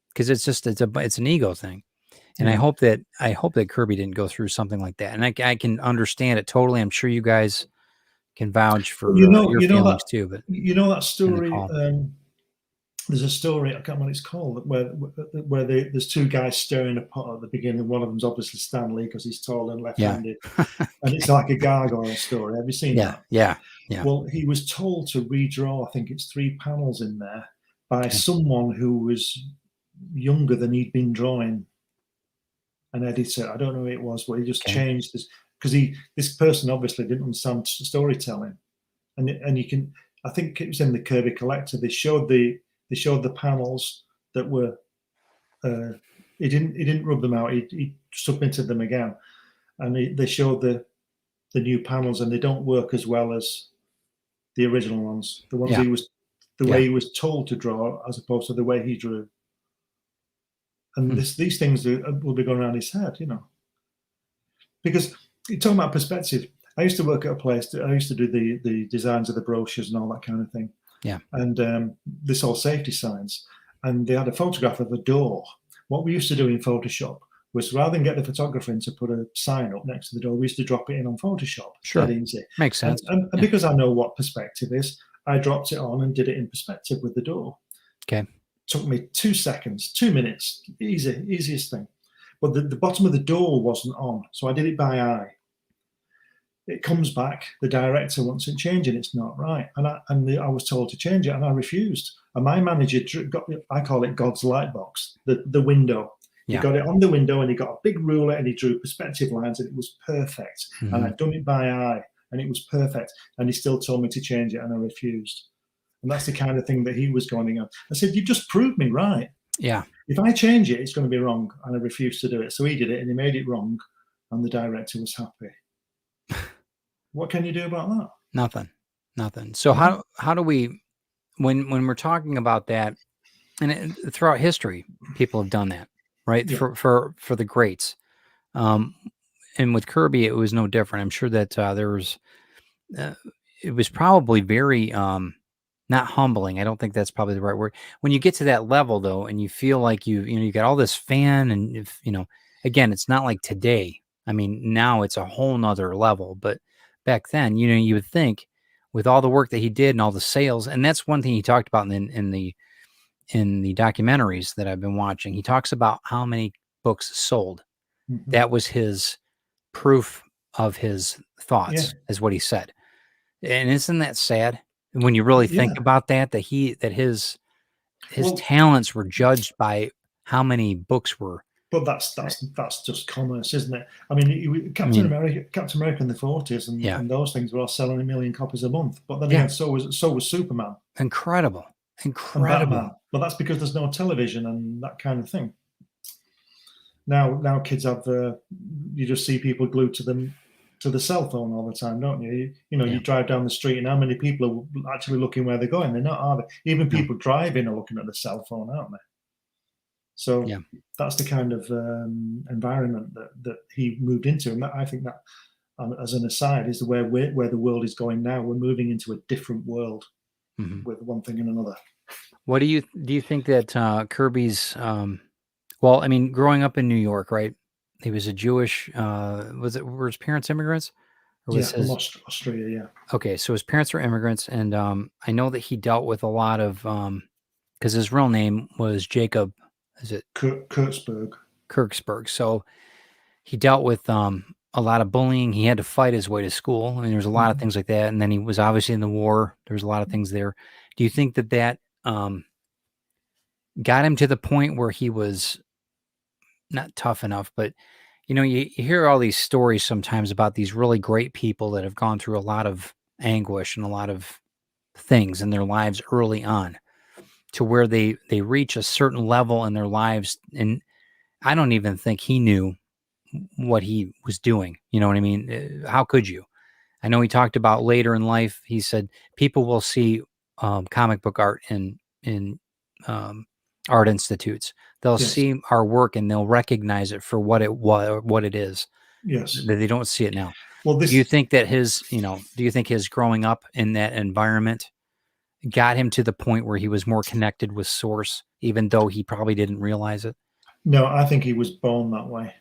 because it's an ego thing. And I hope that Kirby didn't go through something like that. And I can understand it totally. I'm sure you guys can vouch for your feelings too. But that story. There's a story, I can't remember what it's called, where there's two guys stirring a pot at the beginning. One of them's obviously Stanley because he's tall and left-handed, and it's like a gargoyle story. Have you seen that? Yeah. Well, he was told to redraw, I think it's 3 panels in there, by someone who was younger than he'd been drawing. An editor, I don't know who it was, but he just changed this because this person obviously didn't understand storytelling, and you can, I think it was in the Kirby Collector. They showed the panels that were he didn't rub them out. He submitted them again, and they showed the new panels, and they don't work as well as the original ones. The ones he was way he was told to draw, as opposed to the way he drew. And these things will be going around his head, because you're talking about perspective. I used to work at a place. I used to do the designs of the brochures and all that kind of thing. Yeah. And this all safety signs. And they had a photograph of a door. What we used to do in Photoshop was, rather than get the photographer in to put a sign up next to the door, we used to drop it in on Photoshop. Sure. Dead easy. Makes sense. And because I know what perspective is, I dropped it on and did it in perspective with the door. Okay. Took me 2 seconds, 2 minutes, easiest thing. But the bottom of the door wasn't on, so I did it by eye. It comes back, the director wants it changing, it's not right. And I was told to change it, and I refused. And my manager got, I call it God's light box, the window. He got it on the window, and he got a big ruler, and he drew perspective lines, and it was perfect. And I'd done it by eye, and it was perfect. And he still told me to change it, and I refused. And that's the kind of thing that he was going on. I said, you just proved me right. Yeah. If I change it, it's going to be wrong. And I refused to do it. So he did it, and he made it wrong. And the director was happy. What can you do about that? Nothing. So how do we, when we're talking about that, and throughout history, people have done that, right? Yeah. For the greats. And with Kirby, it was no different. I'm sure that it was probably very, not humbling. I don't think that's probably the right word. When you get to that level, though, and you feel like you got all this fan, and again, it's not like today. Now it's a whole nother level. But back then, you would think, with all the work that he did and all the sales, and that's one thing he talked about in the documentaries that I've been watching. He talks about how many books sold. Mm-hmm. That was his proof of his thoughts, is what he said. And isn't that sad? When you really think about that his talents were judged by how many books were. But that's just commerce, isn't it? Captain America in the 40s and those things were all selling 1 million copies a month. But then again, so was Superman. Incredible. But that's because there's no television and that kind of thing. Now kids have you just see people glued to the cell phone all the time, don't you? You drive down the street, and how many people are actually looking where they're going? They're not, are they? Even people driving are looking at the cell phone, aren't they? So that's the kind of environment that he moved into, and I think as an aside, is where the world is going now. We're moving into a different world with one thing and another. What do you think that Kirby's? Well, I mean, growing up in New York, right? He was a Jewish. Were his parents immigrants? Or was from Austria. Yeah. Okay, so his parents were immigrants, and I know that he dealt with a lot of because his real name was Jacob. Is it Kurtzberg? Kirksberg. So he dealt with a lot of bullying. He had to fight his way to school. I mean, there's a lot of things like that. And then he was obviously in the war. There's a lot of things there. Do you think that got him to the point where he was not tough enough, but you hear all these stories sometimes about these really great people that have gone through a lot of anguish and a lot of things in their lives early on to where they reach a certain level in their lives. And I don't even think he knew what he was doing. You know what I mean? How could you? I know he talked about later in life, he said people will see comic book art in art institutes. They'll see our work and they'll recognize it for what it is. Yes. They don't see it now. Well, do you think that do you think his growing up in that environment got him to the point where he was more connected with source, even though he probably didn't realize it? No, I think he was born that way.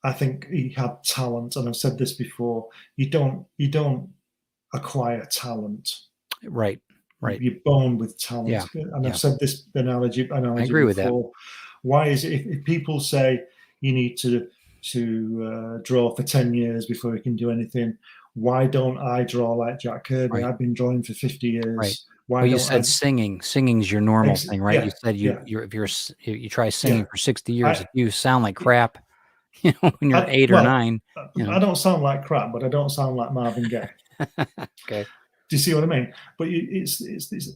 I think he had talent, and I've said this before. You don't acquire talent. Right. You're born with talent. Yeah. And I've said this analogy I agree with that. Why is it if people say you need to draw for 10 years before you can do anything, why don't I draw like Jack Kirby? Right. I've been drawing for 50 years. Right. Why you said singing's your normal thing, right? Yeah, You said you try singing for 60 years, if you sound like crap, when you're 8 or 9. I don't sound like crap, but I don't sound like Marvin Gaye. Okay. Do you see what I mean? But it's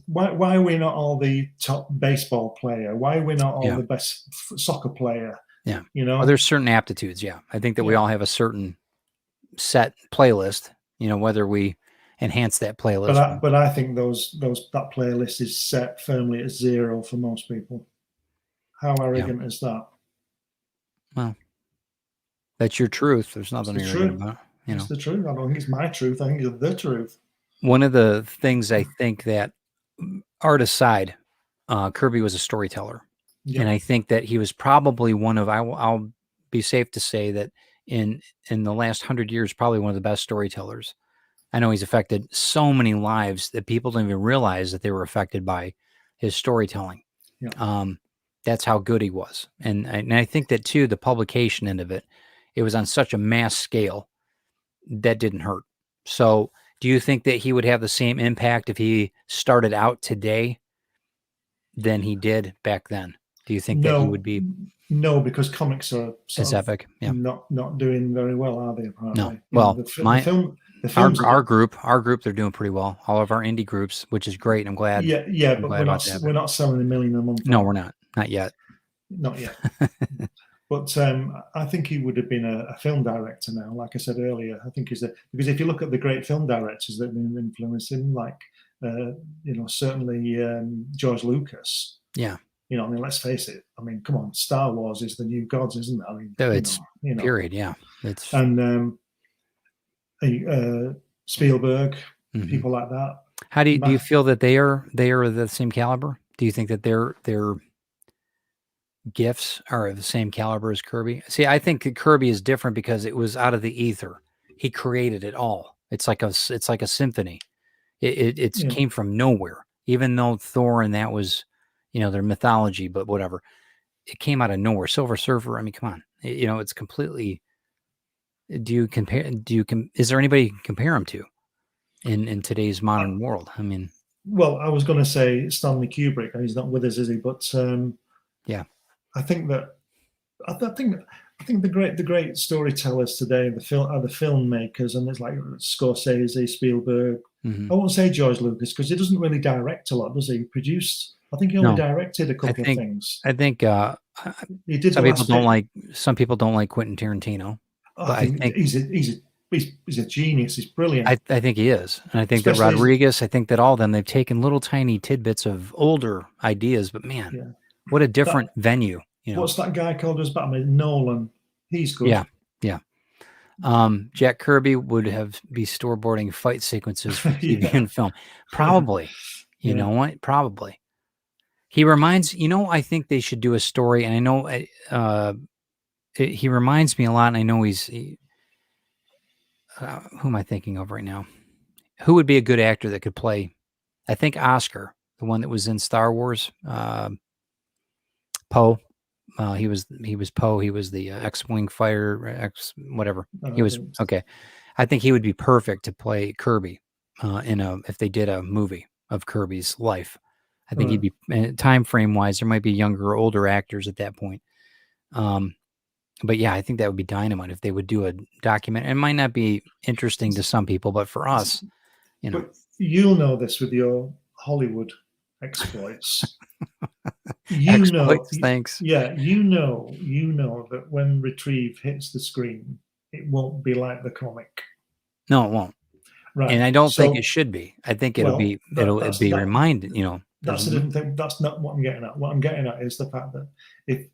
why are we not all the top baseball player? Why are we not all the best soccer player? Yeah. Well, there's certain aptitudes. Yeah. I think that we all have a certain set playlist, whether we enhance that playlist. But I think that playlist is set firmly at 0 for most people. How arrogant is that? Well, that's your truth. There's nothing arrogant about it. It's the truth. I don't think it's my truth. I think it's the truth. One of the things I think that, art aside, Kirby was a storyteller. Yep. And I think that he was probably one of, I'll be safe to say that in the last 100 years, probably one of the best storytellers. I know he's affected so many lives that people don't even realize that they were affected by his storytelling. Yeah. That's how good he was. And I think that too, the publication end of it was on such a mass scale that didn't hurt. So do you think that he would have the same impact if he started out today than he did back then? Do you think that he would be? No, because comics are epic. Yeah. not doing very well, are they? Apparently? No. Well, the films our group, they're doing pretty well. All of our indie groups, which is great. I'm glad. Yeah, but we're not selling 1 million a month. No, we're not. Not yet. Not yet. But I think he would have been a film director now. Like I said earlier, I think because if you look at the great film directors that have been influencing, like certainly George Lucas. Yeah. I mean, let's face it. I mean, come on, Star Wars is the new gods, isn't it? I mean, it's period. Yeah. It's and Spielberg, people like that. How do you feel that they are the same caliber? Do you think that their gifts are of the same caliber as Kirby? See, I think Kirby is different because it was out of the ether. He created it all. It's like a symphony. It came from nowhere. Even though Thor and that was, their mythology, but whatever. It came out of nowhere. Silver Surfer, I mean, come on. It's completely. Is there anybody you can compare him to in today's modern world? I mean, well, I was going to say Stanley Kubrick, and he's not with us, is he? But yeah, I think the great storytellers today are the filmmakers, and it's like Scorsese, Spielberg. I won't say George Lucas because he doesn't really direct a lot, does he? He produced. I think he only directed a couple of things. I think he did. Some people don't like Quentin Tarantino. I think he's a genius. He's brilliant. I think he is, and I think that Rodriguez. I think that all of them, they've taken little tiny tidbits of older ideas, but man, what a different venue. What's that guy called as Batman? Nolan. He's good. Yeah. Jack Kirby would be storyboarding fight sequences for TV Yeah. and film. Probably. You Yeah. know what? Probably. He reminds, I think they should do a story, and I know he reminds me a lot, and I know who am I thinking of right now? Who would be a good actor that could play? I think Oscar, the one that was in Star Wars, Poe. He was Poe. He was the X-wing fighter, whatever. He was okay. I think he would be perfect to play Kirby if they did a movie of Kirby's life. I think he'd be time frame wise. There might be younger or older actors at that point. But yeah, I think that would be dynamite if they would do a document. It might not be interesting to some people, but for us, But you'll know this with your Hollywood exploits. Exploits, thanks. Yeah, you know that when Retrieve hits the screen, it won't be like the comic. No, it won't. Right. And I don't think it should be. I think it'll be reminded, That's a different thing. That's not what I'm getting at. What I'm getting at is the fact that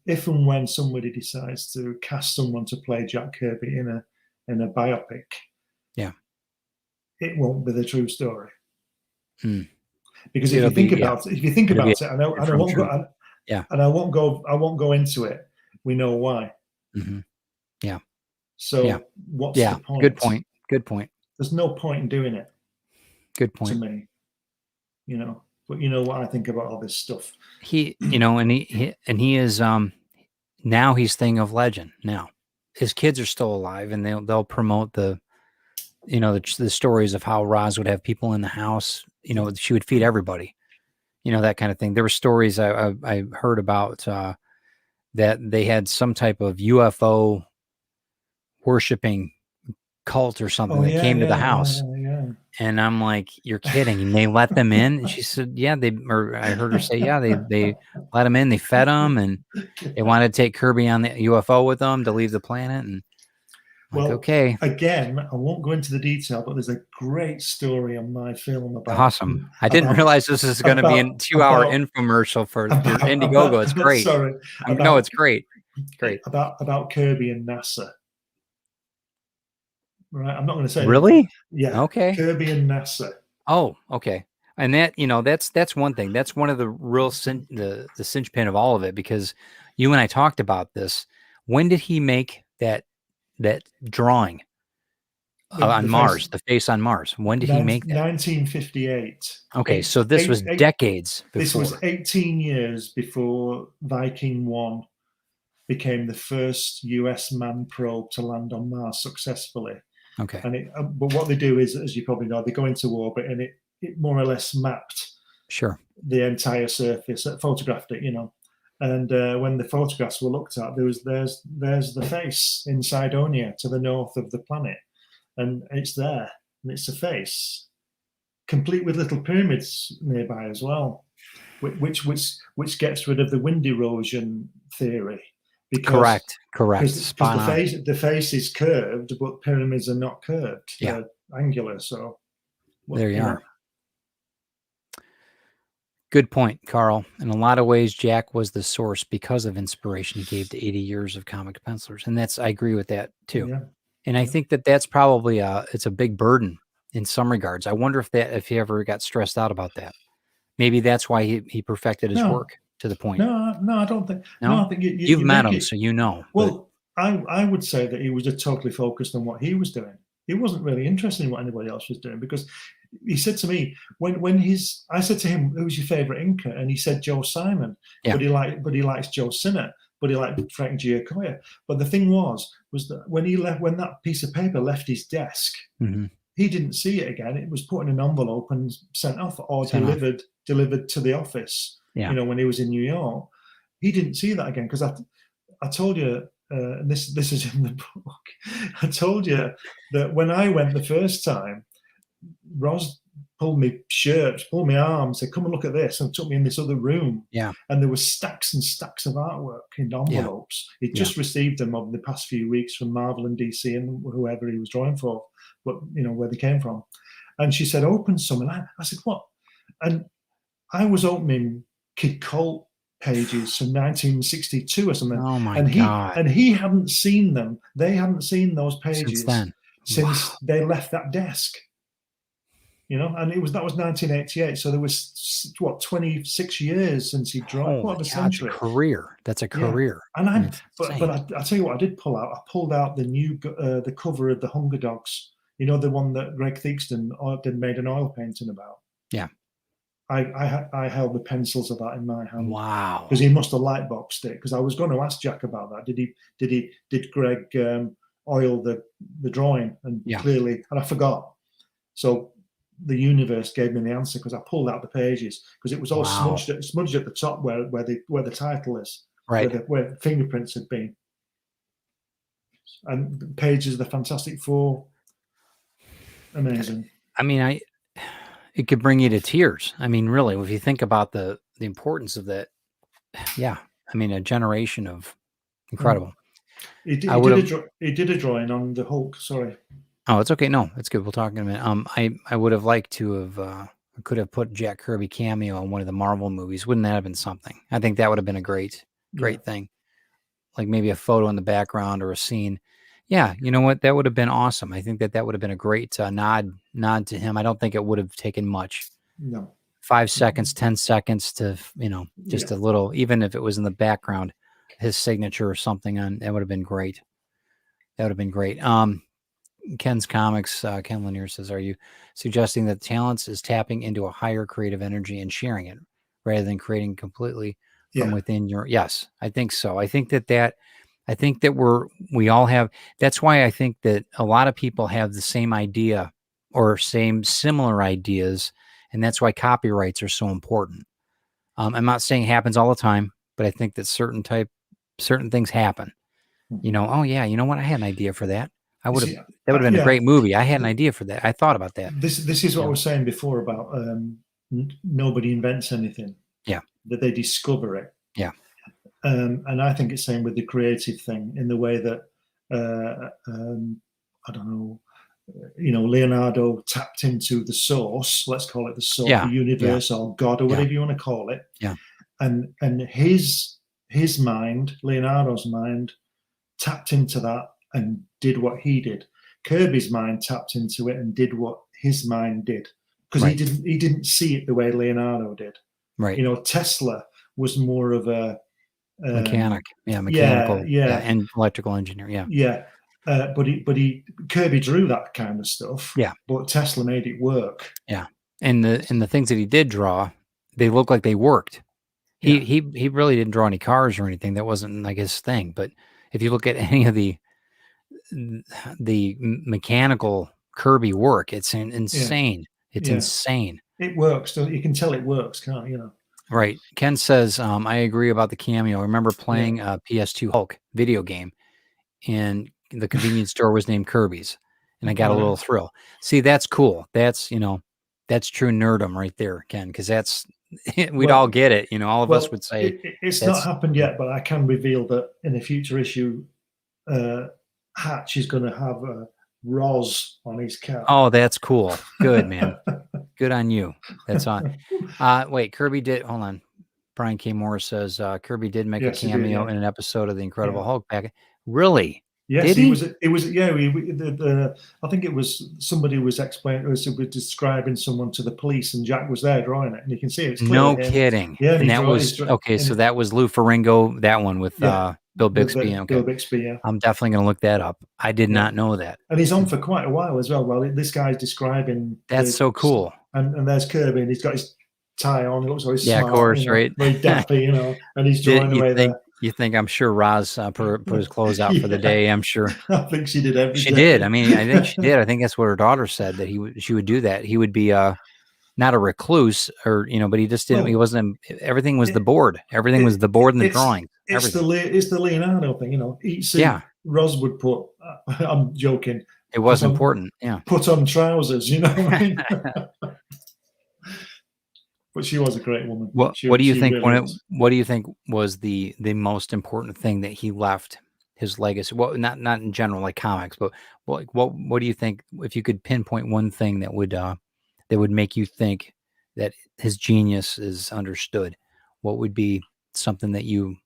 if and when somebody decides to cast someone to play Jack Kirby in a biopic, yeah, it won't be the true story. Because if you think about it, and I won't go into it. We know why. Mm-hmm. Yeah. So what's the point? Good point. There's no point in doing it. Good point. To me, but you know what I think about all this stuff. He is now he's thing of legend. Now his kids are still alive, and they'll promote the stories of how Roz would have people in the house. She would feed everybody. That kind of thing. There were stories I heard about that they had some type of UFO worshiping cult or something that came to the house. And I'm like, you're kidding. And they let them in. And she said, I heard her say, they let them in. They fed them, and they wanted to take Kirby on the UFO with them to leave the planet. And okay. Again, I won't go into the detail, but there's a great story on my film about. Awesome. I didn't realize this is going to be a 2-hour infomercial for Indiegogo. It's great. Sorry. No, it's great. Great. About Kirby and NASA. Right, I'm not going to say really. Anything. Yeah. Okay. Kirby and NASA. Oh, okay. And that that's one thing. That's one of the real the cinch pin of all of it, because you and I talked about this. When did he make that drawing on Mars, the face on Mars? When did he make that? 1958. Okay, so this was decades before. This was 18 years before Viking 1 became the first US manned probe to land on Mars successfully. Okay. And but what they do is, as you probably know, they go into orbit, and it more or less mapped the entire surface, photographed it, And when the photographs were looked at, there's the face in Cydonia to the north of the planet, and it's there, and it's a face, complete with little pyramids nearby as well, which gets rid of the wind erosion theory. Correct. Because the face is curved, but pyramids are not curved. Yeah. They're angular. So there you are. Good point, Carl. In a lot of ways, Jack was the source because of inspiration he gave to 80 years of comic pencilers. And I agree with that too. Yeah. And I think that's probably it's a big burden in some regards. I wonder if he ever got stressed out about that. Maybe that's why he perfected his work to the point. No, I don't think. No, I think you've met him, so you know. Well, I would say that he was just totally focused on what he was doing. He wasn't really interested in what anybody else was doing, because he said to me I said to him, "Who's your favorite inker?" And he said Joe Simon, but he likes Joe Sinnott, but he liked Frank Giacoia. But the thing was that when that piece of paper left his desk, he didn't see it again. It was put in an envelope and sent off, or delivered to the office. Yeah. When he was in New York, he didn't see that again, because I told you, and this is in the book. I told you that when I went the first time, Roz pulled my shirt, pulled my arm, said, "Come and look at this," and took me in this other room. Yeah. And there were stacks and stacks of artwork in envelopes. Yeah. He'd just received them over the past few weeks from Marvel and DC and whoever he was drawing for, but where they came from. And she said, "Open some." And I said, "What?" And I was opening Kid Colt pages from 1962 or something. Oh my and God. he hadn't seen them. They hadn't seen those pages since then. they left that desk. You know, and that was 1988. So there was what 26 years since he drawn. Oh, What a yeah, century! that's a career. That's a career. And I tell you what, I did pull out. I pulled out the cover of the Hunger Dogs. You know, the one that Greg Theakston made an oil painting about. Yeah. I held the pencils of that in my hand. Wow. Because he must have light boxed it. Because I was going to ask Jack about that. Did Greg oil the drawing? And clearly, and I forgot. So the universe gave me the answer because I pulled out the pages because it was all smudged at the top where the title is, right, where fingerprints had been, and the pages of the Fantastic Four, amazing. I mean, it could bring you to tears. I mean, really, if you think about the importance of that, yeah. I mean, a generation of incredible. He did a drawing on the Hulk. Sorry. Oh, it's okay. No, it's good. We'll talk in a minute. I would have liked to have could have put Jack Kirby cameo in one of the Marvel movies. Wouldn't that have been something? I think that would have been a great thing. Like maybe a photo in the background or a scene. Yeah, you know what? That would have been awesome. I think that would have been a great nod to him. I don't think it would have taken much. No. 5 seconds, 10 seconds to, just a little, even if it was in the background, his signature or something on, that would have been great. That would have been great. Ken's Comics, Ken Lanier says, are you suggesting that talents is tapping into a higher creative energy and sharing it rather than creating completely from within your, yes, I think so. I think that we all have, that's why I think that a lot of people have the same idea or similar ideas. And that's why copyrights are so important. I'm not saying it happens all the time, but I think that certain things happen. Oh yeah, you know what? I had an idea for that. That would have been a great movie. I had an idea for that. I thought about that. This is what I was saying before about nobody invents anything. Yeah. That they discover it. Yeah. And I think it's same with the creative thing in the way that I don't know, Leonardo tapped into the source. Let's call it the source, the universe, or God, or whatever you want to call it. Yeah. And his mind, Leonardo's mind, tapped into that and did what he did. Kirby's mind tapped into it and did what his mind did, because he didn't see it the way Leonardo did. Right. Tesla was more of a mechanical, and electrical engineer. Yeah. Yeah. But Kirby drew that kind of stuff. Yeah. But Tesla made it work. Yeah. And the things that he did draw, they look like they worked. He really didn't draw any cars or anything. That wasn't like his thing. But if you look at any of the mechanical Kirby work, it's insane. It's insane. It works. You can tell it works, can't you? Right. Ken says, I agree about the cameo. I remember playing a PS2 Hulk video game, and the convenience store was named Kirby's, and I got a little thrill. See, that's cool. That's, that's true nerdom right there, Ken, because that's, we'd all get it. All of us would say. It's not happened yet, but I can reveal that in a future issue, Hatch is going to have a Roz on his cap. Oh, that's cool. Good, man. Good on you. That's on. Wait, Kirby did. Hold on. Brian K. Morris says Kirby did make a cameo in an episode of the Incredible Hulk package. Really? Yes, did he? It was. Yeah, I think it was somebody was describing someone to the police, and Jack was there drawing it, and you can see it's no kidding. Yeah, and that was okay. So that was Lou Ferrigno. That one with Bill Bixby. Okay. Bill Bixby. Yeah. I'm definitely going to look that up. I did not know that. And he's on for quite a while as well. Well, this guy's describing. That's so cool. And there's Kirby, and he's got his tie on. He looks very smart. Of course, right? Very dappy, and he's drawing away there. You think, I'm sure Roz put his clothes out for the day. I'm sure. I think she did every day. She did. I mean, I think she did. I think that's what her daughter said, that she would do that. He would be not a recluse, or but he just didn't. He wasn't. Everything was the board. Everything was the board and the drawing. It's the Leonardo thing. Roz would put. I'm joking. It was important. Yeah. Put on trousers. You know what I mean? But she was a great woman. What do you think? What do you think was the most important thing that he left his legacy? Well, not in general, like comics, but what do you think? If you could pinpoint one thing that would make you think that his genius is understood, what would be something that you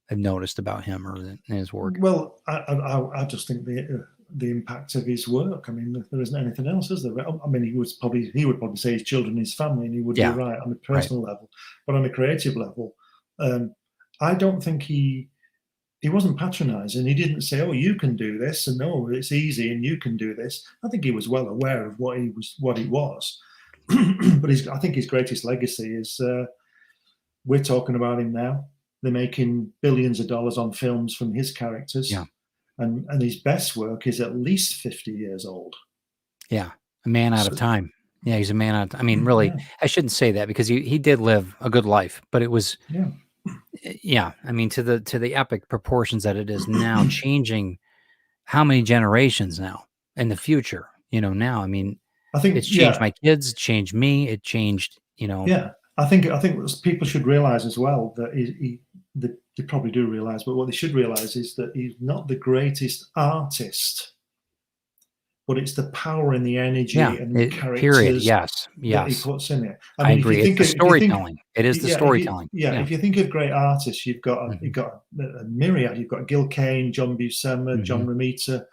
have noticed about him or in his work? Well, I just think the impact of his work. I mean, there isn't anything else, is there? I mean, he would probably say his children, his family, and he would be right on a personal level, but on a creative level, I don't think he wasn't patronizing. He didn't say, "Oh, you can do this," and "No, it's easy, and you can do this." I think he was well aware of what he was. But I think his greatest legacy is we're talking about him now. They're making billions of dollars on films from his characters. Yeah. And his best work is at least 50 years old. Yeah. A man out of time. Yeah, he's a man out. I mean, really, I shouldn't say that because he did live a good life, but it was, I mean, to the epic proportions that it is now, changing how many generations now in the future, now, I mean, I think it's changed my kids, it changed me, it changed, Yeah. I think people should realize as well that they probably do realize, but what they should realize is that he's not the greatest artist, but it's the power and the energy and the characters. Period. Yes. That he puts in it. I agree. It's the storytelling. It is the storytelling. If you think of great artists, you've got a myriad. You've got Gil Kane, John Buscema, John Romita,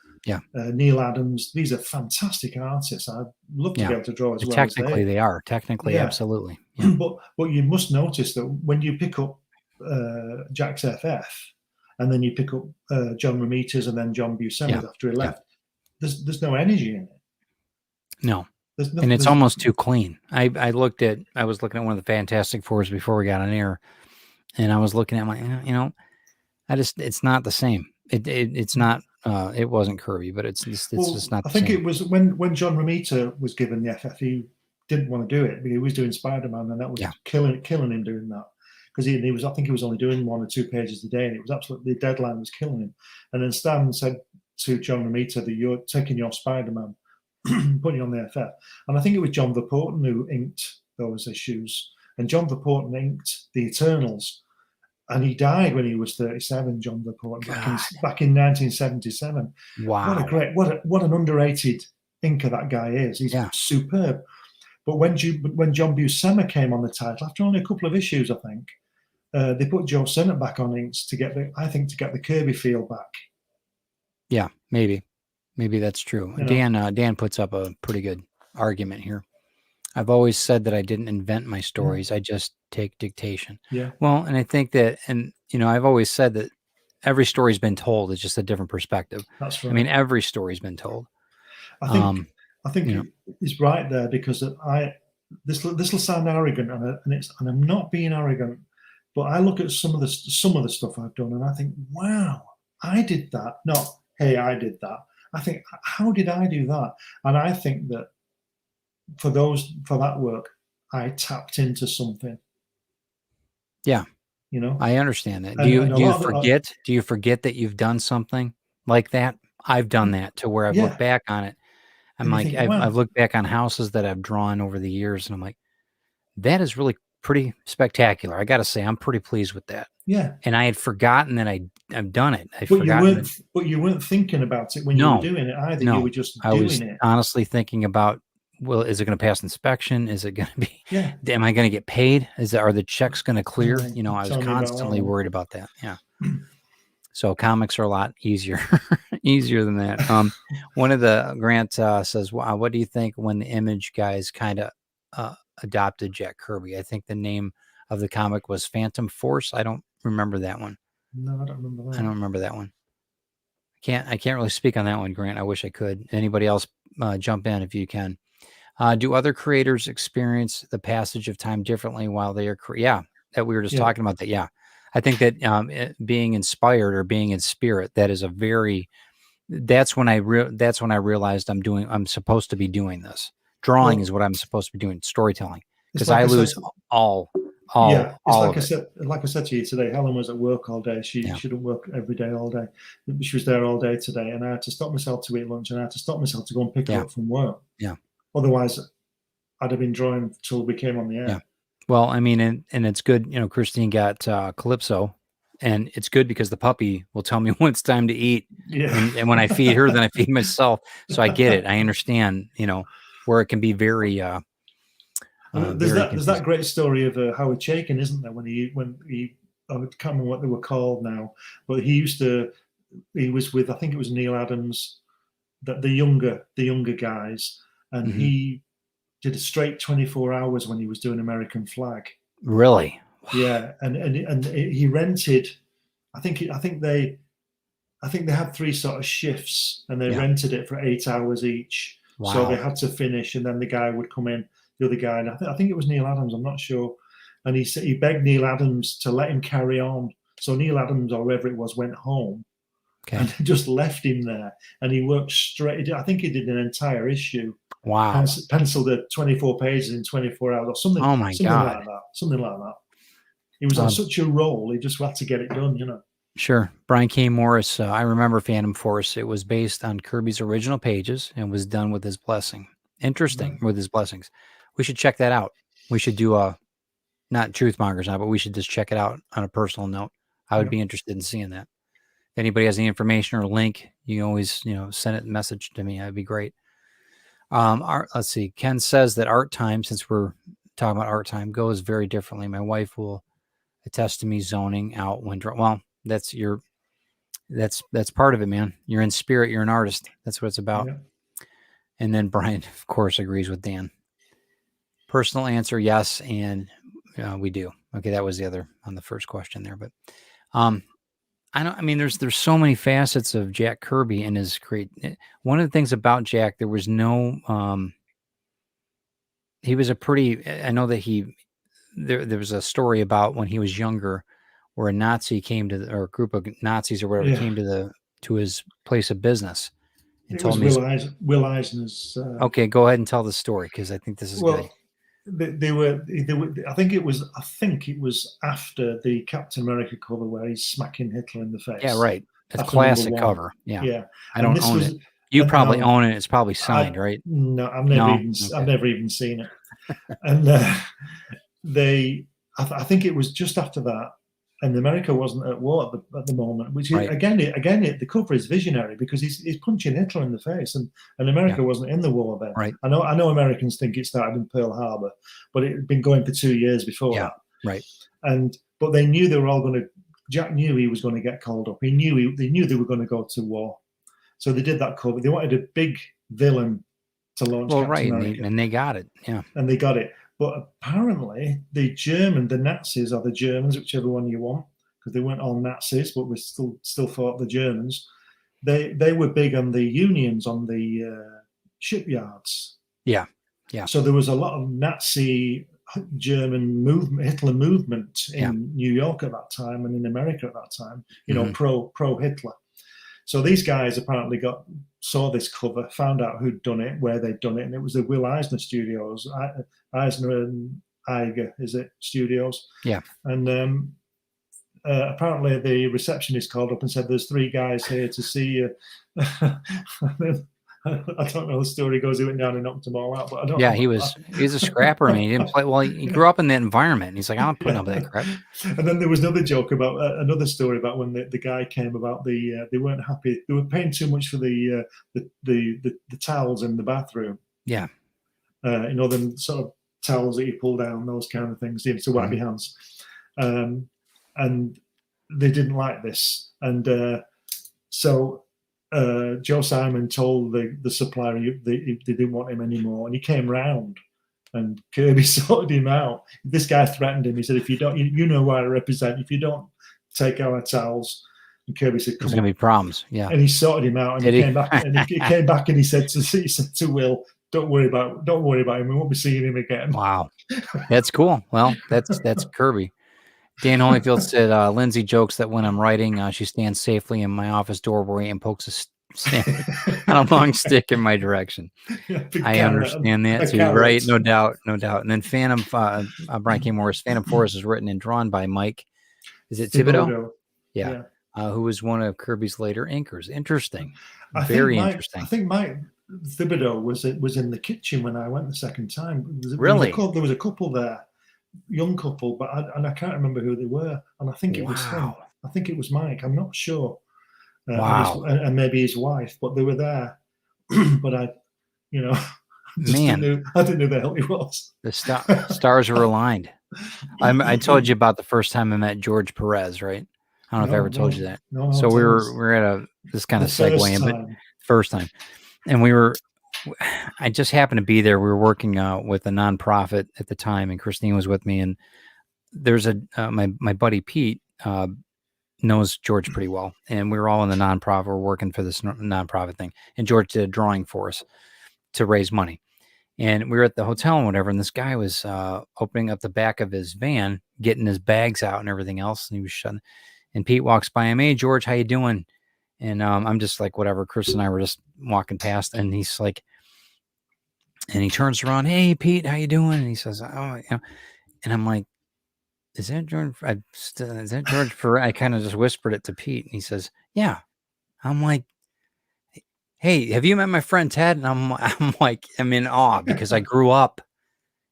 Neil Adams. These are fantastic artists. I'd love to be able to draw as well. Technically, they are. Technically, absolutely. Yeah. But you must notice that when you pick up Jack's FF, and then you pick up John Romita's and then John Buscema's after he left, there's no energy in it. No. And it's almost too clean. I was looking at one of the Fantastic Fours before we got on air, and I was looking at it's not the same. It's not. It wasn't Kirby, but it's just not. I think it was when John Romita was given the FF, he didn't want to do it. He was doing Spider-Man, and that was killing him doing that, because he was. I think he was only doing 1 or 2 pages a day, and it was absolutely, the deadline was killing him. And then Stan said to John Romita that you're taking your Spider-Man, putting on the FF. And I think it was John Verpoorten who inked those issues. And John Verpoorten inked the Eternals. And he died when he was 37, John Verpoorten, back in 1977. Wow. What an underrated inker that guy is. He's superb. But when John Buscema came on the title, after only a couple of issues, I think, they put Joe Sinnott back on inks to get the Kirby feel back. Yeah, maybe that's true. Dan puts up a pretty good argument here. I've always said that I didn't invent my stories. I just take dictation. Yeah. Well, and I think that, I've always said that every story's been told. It's just a different perspective. That's right. I mean, every story's been told. I think he's right there, because this will sound arrogant, and I'm not being arrogant, but I look at some of the stuff I've done, and I think, wow, I did that. Not, hey, I did that. I think, how did I do that? And I think that for that work, I tapped into something. Yeah. I understand that. Do you forget that you've done something like that? I've done that, to where I've looked back on it. I'm like, I've looked back on houses that I've drawn over the years, and I'm like, that is really pretty spectacular. I got to say, I'm pretty pleased with that. Yeah. And I had forgotten that I've done it. But you weren't thinking about it when you were doing it either. No, you were just doing it. Honestly thinking about, well, is it going to pass inspection? Is it going to be, am I going to get paid? Are the checks going to clear? I was constantly worried about that. Yeah. So comics are a lot easier than that. One of the Grant says, wow, what do you think when the Image guys kind of adopted Jack Kirby? I think the name of the comic was Phantom Force. I don't remember that one. No, I don't remember that. I don't remember that one. I can't really speak on that one, Grant. I wish I could. Anybody else jump in if you can. Do other creators experience the passage of time differently while they are that we were just talking about that. Yeah. I think that being inspired or being in spirit, that's when I realized I'm supposed to be doing this. Drawing is what I'm supposed to be doing, storytelling, because I lose all. Like I said to you today, Helen was at work all day. She didn't work every day, all day. She was there all day today, and I had to stop myself to eat lunch, and I had to stop myself to go and pick her up from work. Yeah. Otherwise, I'd have been drawing till we came on the air. Yeah. Well, I mean, and it's good. Christine got Calypso, and it's good because the puppy will tell me when it's time to eat. Yeah. And when I feed her, then I feed myself. So I get it. I understand. Where it can be very. There's that great story of Howard Chaykin, isn't there? When he can't remember what they were called now, but he was with, I think it was Neil Adams, that the younger guys, and he did a straight 24 hours when he was doing American Flag. Really? Yeah, and he rented. I think they had 3 sort of shifts, and they rented it for 8 hours each. Wow. So they had to finish, and then the guy would come in, the other guy, and I think it was Neil Adams. I'm not sure. And he said he begged Neil Adams to let him carry on. So Neil Adams, or whoever it was, went home. Okay. And just left him there, and he worked straight. I think he did an entire issue. Wow! Penciled the 24 pages in 24 hours, or something. Oh my God! Like that. Something like that. He was on such a roll. He just had to get it done, you know. Sure. Brian K. Morris. I remember Phantom Force. It was based on Kirby's original pages and was done with his blessing. Interesting, with his blessings. We should check that out. We should do not Truth Mongers now, but we should just check it out on a personal note. I would be interested in seeing that. If anybody has any information or link, you can always, send it message to me. That'd be great. Let's see. Ken says that art time, since we're talking about art time, goes very differently. My wife will attest to me zoning out when well, that's part of it, man. You're in spirit. You're an artist. That's what it's about. Yeah. And then Brian, of course, agrees with Dan. Personal answer, yes, and we do. Okay, that was the other on the first question there, but there's so many facets of Jack Kirby and his one of the things about Jack, there was no he was I know that there was a story about when he was younger where a Nazi came or a group of Nazis or whatever came to his place of business and told me Will Eisner's okay, go ahead and tell the story, because I think this is good. They were. I think it was after the Captain America cover where he's smacking Hitler in the face. Yeah, right. It's a classic cover. Yeah. I don't own it. You probably own it. It's probably signed, right? No, I've never even seen it. And I think it was just after that, and America wasn't at war at the moment. Which again, the cover is visionary because he's punching Hitler in the face, and America wasn't in the war then. Right. I know Americans think it started in Pearl Harbor, but it had been going for 2 years before that. Right. But they knew they were all going to. Jack knew he was going to get called up. They knew they were going to go to war, so they did that cover. They wanted a big villain to launch. Well, Captain America. And they got it. Yeah, and they got it. But apparently, the Nazis, or the Germans, whichever one you want, because they weren't all Nazis, but we still fought the Germans. They were big on the unions on the shipyards. Yeah. So there was a lot of Nazi German Hitler movement in New York at that time and in America at that time. Pro Hitler. So these guys apparently saw this cover, found out who'd done it, where they'd done it, and it was the Will Eisner Studios, Eisner and Iger, Studios. Yeah. And apparently the receptionist called up and said, "There's 3 guys here to see you." I don't know the story goes. He went down and knocked them all out, but I don't. Yeah, he's a scrapper. I mean, he didn't play well. He grew up in that environment. And he's like, I'm not putting up with that crap. And then there was another joke about another story about when the guy came about they weren't happy. They were paying too much for the towels in the bathroom. Yeah, them sort of towels that you pull down, those kind of things, to wipe your hands. And they didn't like this, and so. Joe Simon told the supplier they didn't want him anymore, and he came round, and Kirby sorted him out. This guy threatened him. He said, "If you don't, you know who I represent. If you don't take our towels," and Kirby said, "There's going to be problems." Yeah, and he sorted him out, and he came back, and he came back, and he said to Will, "Don't worry about him. We won't be seeing him again." Wow, that's cool. Well, that's Kirby. Dan Holyfield said, Lindsay jokes that when I'm writing, she stands safely in my office doorway and pokes a long stick in my direction. I understand that too, right? No doubt. And then Phantom, Brian K. Morris, Phantom Force is written and drawn by Mike. Is it Thibodeau? Yeah. Who was one of Kirby's later inkers. Interesting. Very interesting. I think Mike Thibodeau was in the kitchen when I went the second time. Really? There was a couple there. Young couple, but I can't remember who they were, and I think it was him. I think it was Mike. I'm not sure. Wow. And maybe his wife, but they were there. But I didn't know who the hell he was. The stars were aligned. I told you about the first time I met George Perez, right? I don't know if I ever told you that. No, so we were at this kind of segue in, but first time, and I just happened to be there. We were working with a nonprofit at the time, and Christine was with me. And there's my buddy Pete knows George pretty well, and we were all in the nonprofit. We're working for this nonprofit thing, and George did a drawing for us to raise money. And we were at the hotel and whatever, and this guy was opening up the back of his van, getting his bags out and everything else, and he was shutting. And Pete walks by him, "Hey, George, how you doing?" And I'm just like, whatever. Chris and I were just walking past, and he's like, and he turns around, "Hey, Pete, how you doing?" And he says, "Oh, you know," and I'm like, "Is that George? Is that George Perez?" I kind of just whispered it to Pete, and he says, "Yeah." I'm like, "Hey, have you met my friend Ted?" And I'm like, I'm in awe because I grew up,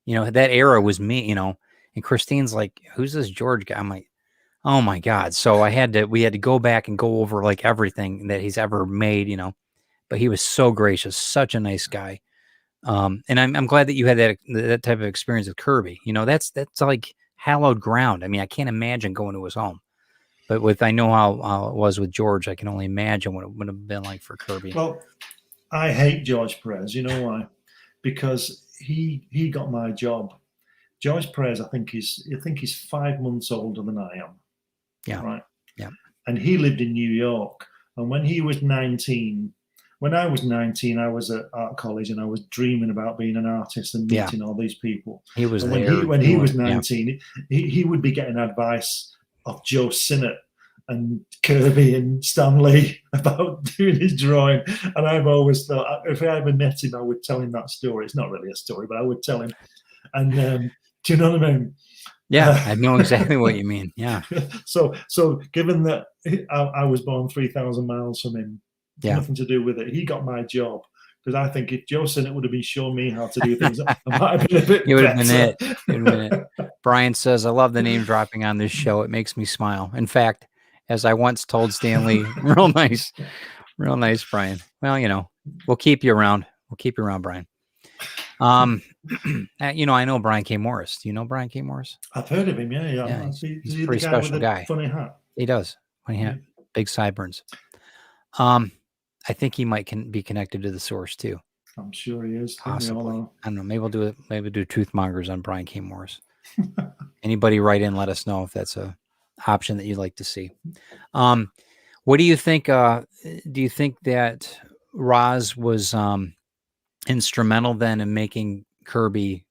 that era was me, and Christine's like, "Who's this George guy?" I'm like, "Oh my God." So we had to go back and go over like everything that he's ever made, but he was so gracious, such a nice guy. And I'm glad that you had that type of experience with Kirby. That's like hallowed ground. I mean, I can't imagine going to his home. But I know how it was with George. I can only imagine what it would have been like for Kirby. Well, I hate George Perez. You know why? Because he got my job. George Perez, I think he's 5 months older than I am. Yeah. Right. Yeah. And he lived in New York. And when he was 19, when I was 19, I was at art college and I was dreaming about being an artist and meeting all these people. He was and there. when he was 19, he would be getting advice of Joe Sinnott and Kirby and Stan Lee about doing his drawing. And I've always thought, if I ever met him, I would tell him that story. It's not really a story, but I would tell him. And do you know what I mean? Yeah, I know exactly what you mean. Yeah. So given that I was born 3,000 miles from him, nothing to do with it, he got my job. Because I think if Joe Sinnott would have been showing me how to do things, I might have been a bit It would have been it. It would have been it. Brian says, "I love the name dropping on this show. It makes me smile." In fact, as I once told Stanley, real nice, Brian. Well, we'll keep you around. We'll keep you around, Brian. I know Brian K. Morris. Do you know Brian K. Morris? I've heard of him. Yeah. He's a pretty special guy. Funny hat. He does. Funny hat. Big sideburns. I think he might be connected to the source too. I'm sure he is. Possibly. I don't know. Maybe we'll do Truth Mongers on Brian K. Morris. Anybody write in, let us know if that's a option that you'd like to see. What do you think? Do you think that Roz was instrumental then in making Kirby?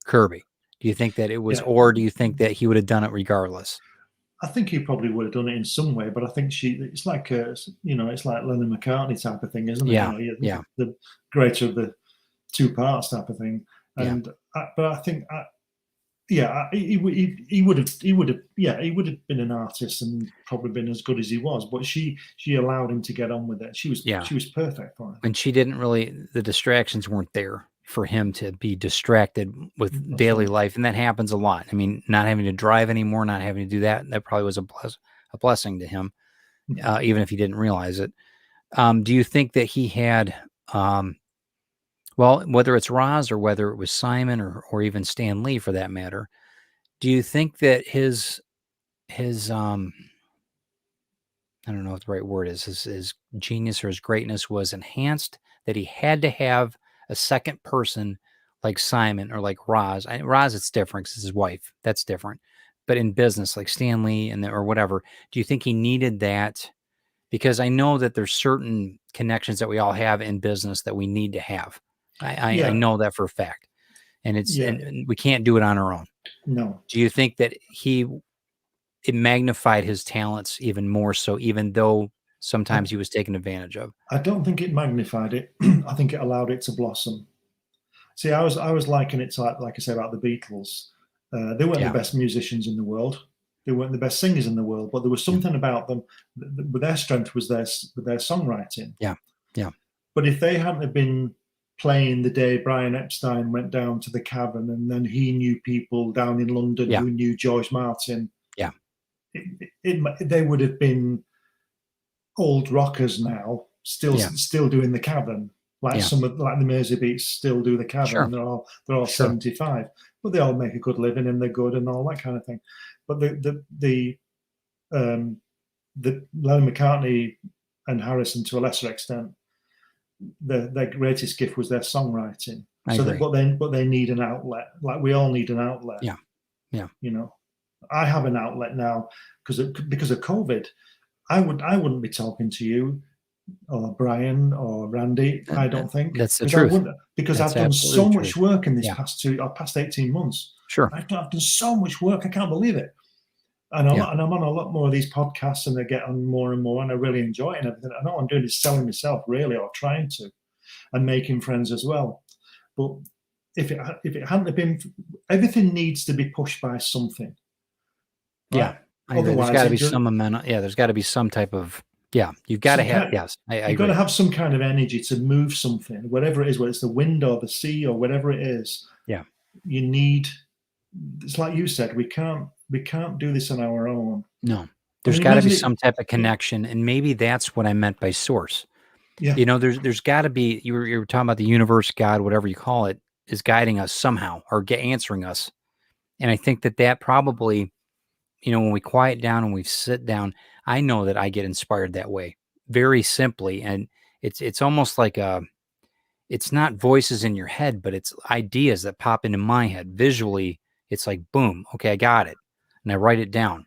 Do you think that it was, or do you think that he would have done it regardless? I think he probably would have done it in some way, but I think it's like it's like Lennon McCartney type of thing, isn't it? Yeah. The greater of the two parts type of thing. And but I think he would have been an artist and probably been as good as he was, but she allowed him to get on with it. She was perfect for him. And she didn't really, the distractions weren't there for him to be distracted with daily life. And that happens a lot. I mean, not having to drive anymore, not having to do that probably was a blessing to him, even if he didn't realize it. Do you think that he had, whether it's Roz or whether it was Simon or even Stan Lee for that matter, do you think that his I don't know what the right word is, his genius or his greatness was enhanced, that he had to have a second person like Simon or like Roz? Roz, it's different because it's his wife. That's different. But in business, like Stan Lee or whatever, do you think he needed that? Because I know that there's certain connections that we all have in business that we need to have. I know that for a fact. And and we can't do it on our own. No. Do you think that it magnified his talents even more so, even though sometimes he was taken advantage of? I don't think it magnified it. I think it allowed it to blossom. See, I was likening it to like I said about the Beatles. They weren't the best musicians in the world. They weren't the best singers in the world, but there was something about them. Their strength was their songwriting. Yeah. But if they hadn't have been playing the day Brian Epstein went down to the Cavern, and then he knew people down in London who knew George Martin, they would have been old rockers now, still doing the Cavern. Like some of, like the Mersey Beats still do the Cavern. Sure. They're all 75, but they all make a good living and they're good and all that kind of thing. But the Lennon McCartney and Harrison, to a lesser extent, their greatest gift was their songwriting. But they need an outlet. Like we all need an outlet. Yeah. You know, I have an outlet now because of COVID. I wouldn't be talking to you or Brian or Randy. I don't think that's the truth. Because I've done so much work in this past 18 months. Sure. I've done so much work. I can't believe it. And I'm on a lot more of these podcasts, and I get on more and more, and I really enjoy it and everything. And all I'm doing is selling myself, really, or trying to, and making friends as well. But if it hadn't been, everything needs to be pushed by something. Right? Yeah. Otherwise, there's got to be some amount. There's got to be some type of. You've got to have. You've got to have some kind of energy to move something, whatever it is, whether it's the wind or the sea or whatever it is. Yeah. You need. It's like you said. We can't do this on our own. No. There's got to be some type of connection, and maybe that's what I meant by source. Yeah. You know, there's got to be. You were talking about the universe, God, whatever you call it, is guiding us somehow or answering us, and I think that probably. You know, when we quiet down and we sit down, I know that I get inspired that way, very simply. And it's almost like it's not voices in your head, but it's ideas that pop into my head. Visually, it's like, boom, okay, I got it. And I write it down.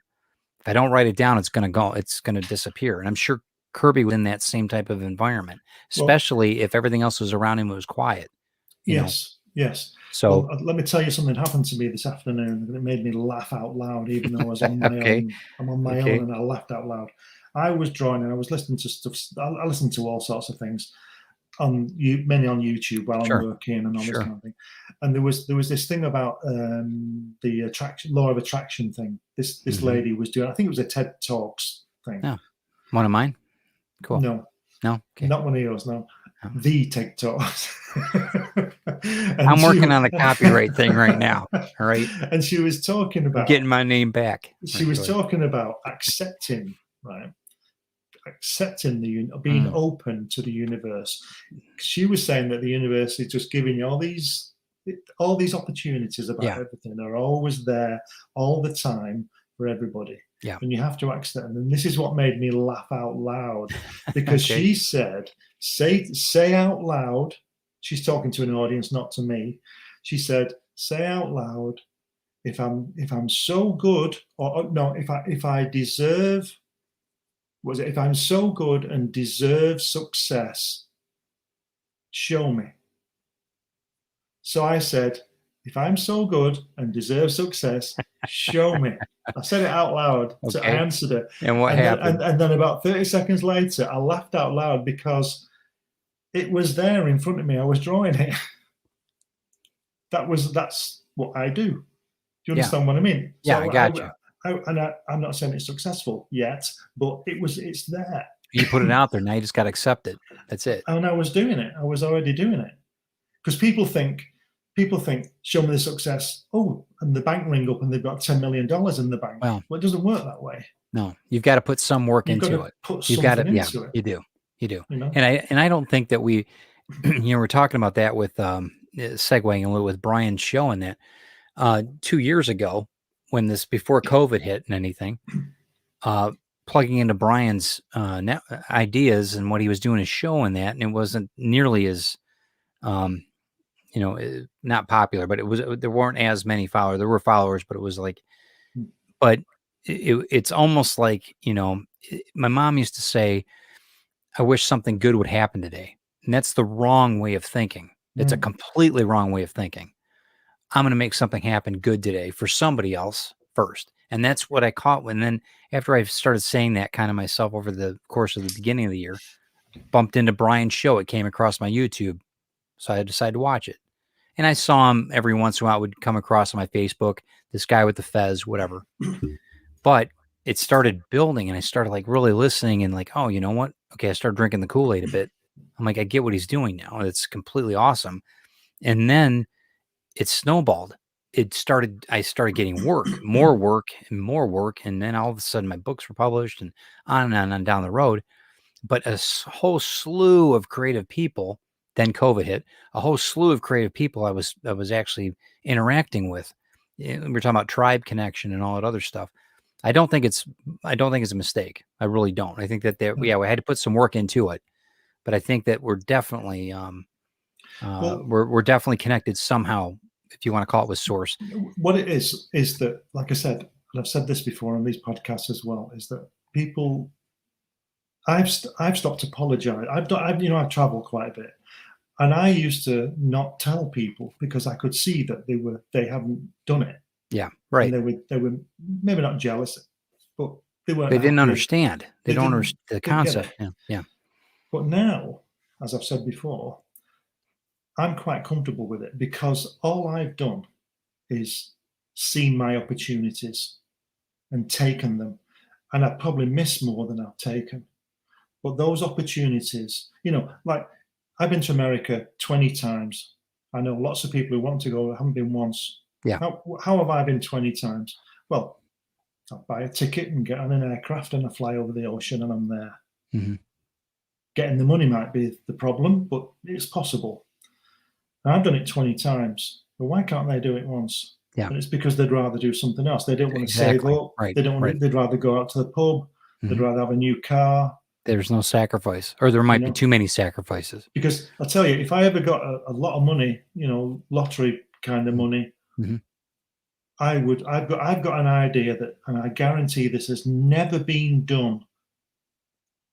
If I don't write it down, it's going to disappear. And I'm sure Kirby was in that same type of environment, especially if everything else was around him was quiet. Yes. So let me tell you something happened to me this afternoon, and it made me laugh out loud, even though I was on my own. I'm on my own, and I laughed out loud. I was drawing, and I was listening to stuff. I listen to all sorts of things mainly on YouTube while I'm working and all this kind of thing. And there was this thing about the law of attraction thing. This lady was doing. I think it was a TED Talks thing. Yeah, one of mine. Cool. No, okay. Not one of yours. No. The TED Talks. I'm working on a copyright thing right now. All right. And she was talking about getting my name back. She was talking about accepting, right? Accepting being open to the universe. She was saying that the universe is just giving you all these opportunities about everything. They're always there all the time for everybody. Yeah. And you have to accept them. And this is what made me laugh out loud, because she said, say out loud. She's talking to an audience, not to me. She said, say out loud, if I'm so good, or no, if I deserve, if I'm so good and deserve success, show me. So I said, if I'm so good and deserve success, show me. I said it out loud. So I answered it. And what happened? And then about 30 seconds later, I laughed out loud because it was there in front of me. I was drawing it. That's what I do. Do you understand what I mean? Yeah, I got you. I'm not saying it's successful yet, but it's there. You put it out there. Now you just got to accept it. That's it. And I was doing it. I was already doing it. Because people think, show me the success. Oh, and the bank ring up and they've got $10 million in the bank. Well, it doesn't work that way. No, you've got to put some work into it. You've got to, yeah, you do. You know? And I don't think that we, we're talking about that with segueing with Brian's show and that 2 years ago when before COVID hit and anything, plugging into Brian's ideas and what he was doing his show and that, and it wasn't nearly as, not popular, but there weren't as many followers. There were followers, but it was like, but it's almost like, my mom used to say, I wish something good would happen today. And that's the wrong way of thinking. It's a completely wrong way of thinking. I'm going to make something happen good today for somebody else first. And that's what I caught when then after I started saying that kind of myself over the course of the beginning of the year, bumped into Brian's show. It came across my YouTube. So I decided to watch it. And I saw him every once in a while. It would come across on my Facebook, this guy with the fez, whatever. But it started building and I started like really listening and like, oh, you know what? Okay, I started drinking the Kool-Aid a bit. I'm like, I get what he's doing now. It's completely awesome. And then it snowballed. I started getting work, more work and more work. And then all of a sudden my books were published and on and on and down the road. But a whole slew of creative people then COVID hit, a whole slew of creative people I was actually interacting with. We were talking about tribe connection and all that other stuff. I don't think it's a mistake. I really don't. I think that we had to put some work into it, but I think that we're definitely we're definitely connected somehow, if you want to call it, with source. What it is that, like I said, and I've said this before on these podcasts as well, is that people, I've stopped apologizing. I've traveled quite a bit, and I used to not tell people because I could see that they haven't done it. Yeah, right. And they were maybe not jealous, but they weren't. They didn't happy. understand. They don't understand the concept. Yeah. But now, as I've said before, I'm quite comfortable with it because all I've done is seen my opportunities and taken them. And I've probably missed more than I've taken. But those opportunities, like I've been to America 20 times. I know lots of people who want to go, haven't been once. Yeah. How have I been 20 times? Well, I'll buy a ticket and get on an aircraft and I fly over the ocean and I'm there. Mm-hmm. Getting the money might be the problem, but it's possible. And I've done it 20 times. But why can't they do it once? Yeah. And it's because they'd rather do something else. They don't want to Exactly. save up. Right. They don't want. They'd rather go out to the pub. Mm-hmm. They'd rather have a new car. There's no sacrifice, or there might be too many sacrifices. Because I tell you, if I ever got a lot of money, lottery kind of money, mm-hmm. I've got an idea that, and I guarantee this has never been done.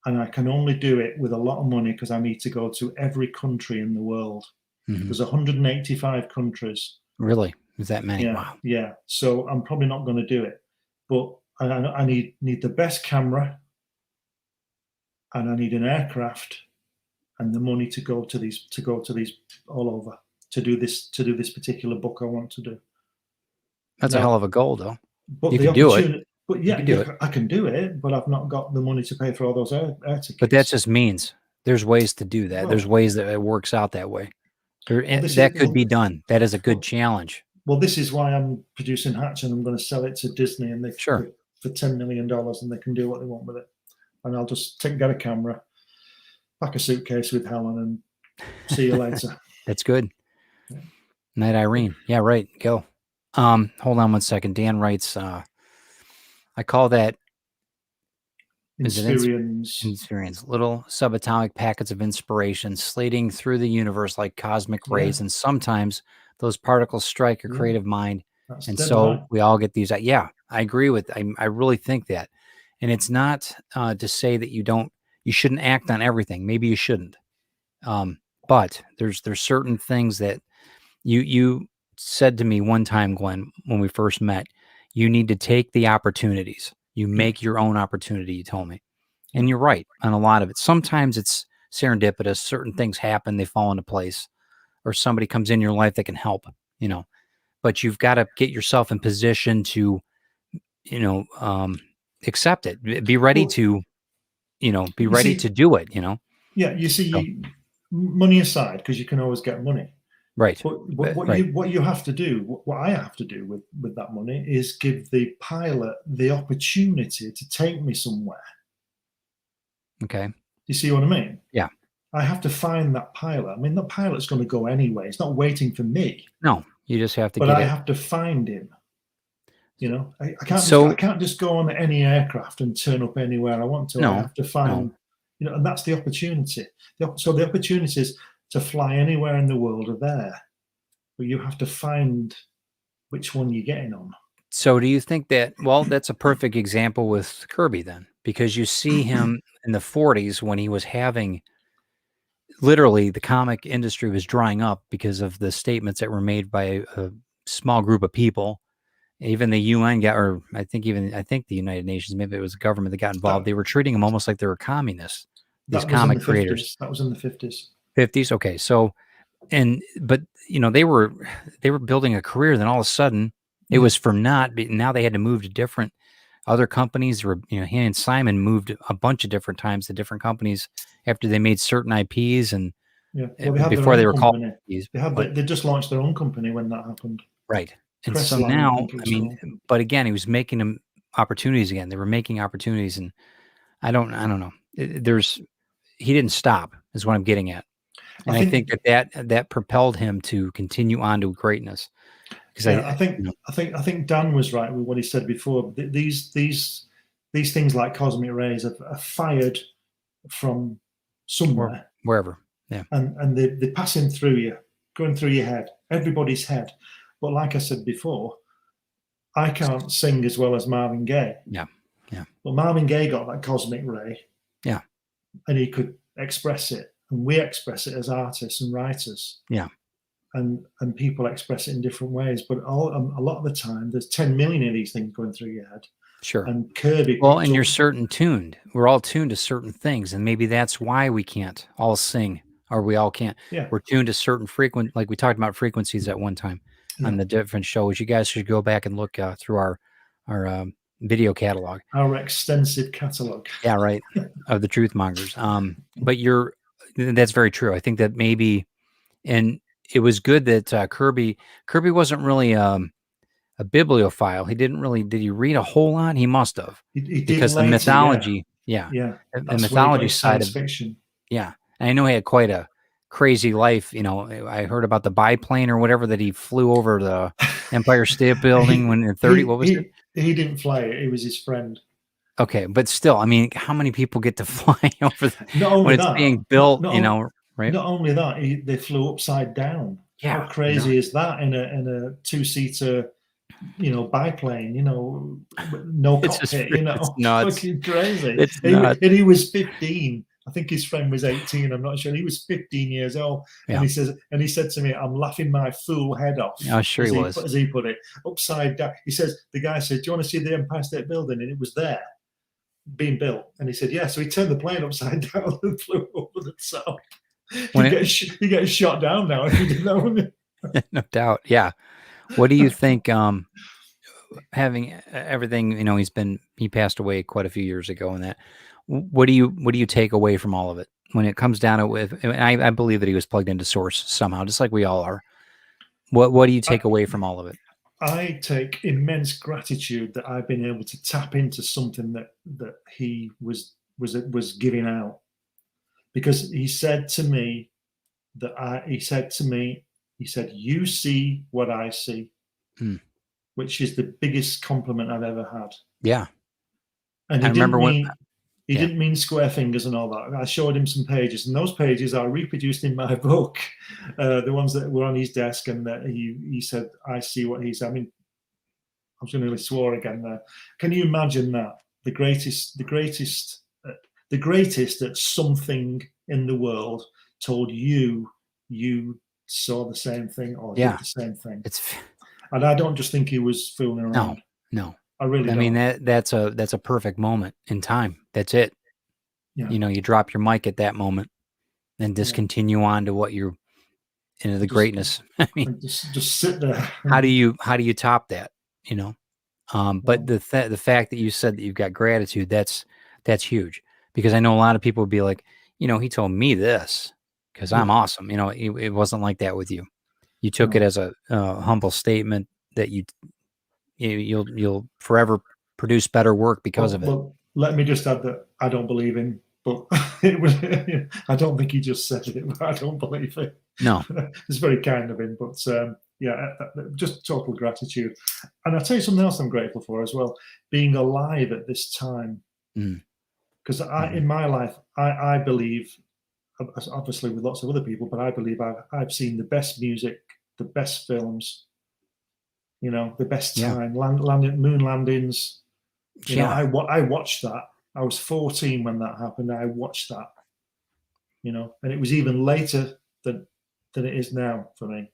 And I can only do it with a lot of money because I need to go to every country in the world. Mm-hmm. There's 185 countries. Really? Is that many? Yeah, wow. Yeah. So I'm probably not going to do it. But I need the best camera, and I need an aircraft, and the money to go to these all over to do this particular book I want to do. That's a hell of a goal, though. But you can do it. But I can do it, but I've not got the money to pay for all those air tickets. But that just means there's ways to do that. There's ways that it works out that way. That could be done. That is a good challenge. Well, this is why I'm producing Hatch, and I'm going to sell it to Disney, and for $10 million, and they can do what they want with it. And I'll just get a camera, pack a suitcase with Helen, and see you later. That's good. Yeah. Night, Irene. Yeah, right. Go. Hold on one second. Dan writes, I call that Inspirions, little subatomic packets of inspiration slating through the universe like cosmic rays, and sometimes those particles strike a creative mind, and so we all get these. Yeah, I agree with. I really think that, and it's not to say that you shouldn't act on everything. Maybe you shouldn't, but there's certain things that you said to me one time, Glenn, when we first met. You need to take the opportunities. You make your own opportunity, you told me. And you're right on a lot of it. Sometimes it's serendipitous. Certain things happen, they fall into place, or somebody comes in your life that can help, but you've got to get yourself in position to, accept it. Be ready to, to do it, Yeah. You see, money aside, because you can always get money. Right. But what you have to do, what I have to do with that money is give the pilot the opportunity to take me somewhere. Okay. You see what I mean? Yeah. I have to find that pilot. I mean, the pilot's going to go anyway. It's not waiting for me. No, you just have to. But I have to find him. I can't just go on any aircraft and turn up anywhere I want to. No, I have to find, and that's the opportunity. So the opportunities to fly anywhere in the world are there, but you have to find which one you're getting on. So do you think that, well, that's a perfect example with Kirby then, because you see him in the 40s when he was having, literally the comic industry was drying up because of the statements that were made by a small group of people. Even the UN got, or I think the United Nations, maybe it was the government that got involved. They were treating him almost like they were communists, these comic creators. That was in the 50s. 50s. Okay. So, but they were building a career. Then all of a sudden it was for naught. Now they had to move to different other companies. He and Simon moved a bunch of different times to different companies after they made certain IPs and before they were called IPs. They just launched their own company when that happened. Right. And so now, but again, he was making them opportunities again. They were making opportunities, and I don't know. He didn't stop is what I'm getting at. And I think that propelled him to continue on to greatness. Because I think Dan was right with what he said before. These things like cosmic rays are fired from somewhere, wherever, yeah, and they're passing through you, going through your head, everybody's head. But like I said before, I can't sing as well as Marvin Gaye. Yeah. But Marvin Gaye got that cosmic ray. Yeah. And he could express it, and we express it as artists and writers. Yeah. And people express it in different ways, but a lot of the time there's 10 million of these things going through your head. Sure. And Kirby, and you're certain tuned. We're all tuned to certain things, and maybe that's why we can't all sing, or we all can't. Yeah. We're tuned to certain like we talked about frequencies at one time on the different shows. You guys should go back and look through our video catalog, our extensive catalog. Yeah, right, of the Truth Mongers. But that's very true. I think that maybe, and it was good that Kirby wasn't really a bibliophile. He didn't really. Did he read a whole lot? He must have. He did because later, the mythology, the mythology side of fiction. Yeah, and I know he had quite a crazy life. I heard about the biplane or whatever that he flew over the Empire State Building when in 30. What was it? He didn't fly it. It was his friend. Okay, but still, I mean, how many people get to fly over when it's being built? Right? Not only that, they flew upside down. Yeah, how crazy is that in a two-seater, biplane? No cockpit. It's nuts. Fucking crazy. It's nuts. And he was 15. I think his friend was 18. I'm not sure. He was 15 years old, and he said to me, "I'm laughing my fool head off." Oh, sure he was. As he put it, upside down. He says, the guy said, "Do you want to see the Empire State Building?" And it was there, being built. And he said, "Yeah." So he turned the plane upside down and flew over the top. He gets shot down now if you didn't know. No doubt. Yeah. What do you think? Having everything, he passed away quite a few years ago, and that. What do you take away from all of it when it comes down to it? I believe that he was plugged into source somehow, just like we all are. What do you take away from all of it? I take immense gratitude that I've been able to tap into something that he was giving out, because he said to me, "You see what I see," which is the biggest compliment I've ever had. Yeah, and I remember he didn't mean square fingers and all that. I showed him some pages, and those pages are reproduced in my book, the ones that were on his desk, and that he said, "I see what he said." I mean, I was going to really swore again there. Can you imagine that? The greatest at something in the world told you saw the same thing or did the same thing. And I don't just think he was fooling around. No. I really don't. I mean, that's a perfect moment in time. That's it. Yeah. You drop your mic at that moment and just continue on to what you're into the greatness. I mean, just sit there. How do you top that? But the fact that you said that you've got gratitude, that's huge, because I know a lot of people would be like, he told me this because I'm awesome. It wasn't like that with you. You took it as a humble statement that you'll forever produce better work because of it. Well, let me just add that I don't believe him, but I don't think he just said it. But I don't believe it. No, it's very kind of him, but just total gratitude. And I'll tell you something else I'm grateful for as well: being alive at this time. Because in my life, I believe, obviously with lots of other people, but I believe I've seen the best music, the best films, the best time, moon landings. I watched that. I was 14 when that happened. I watched that, and it was even later than it is now for me.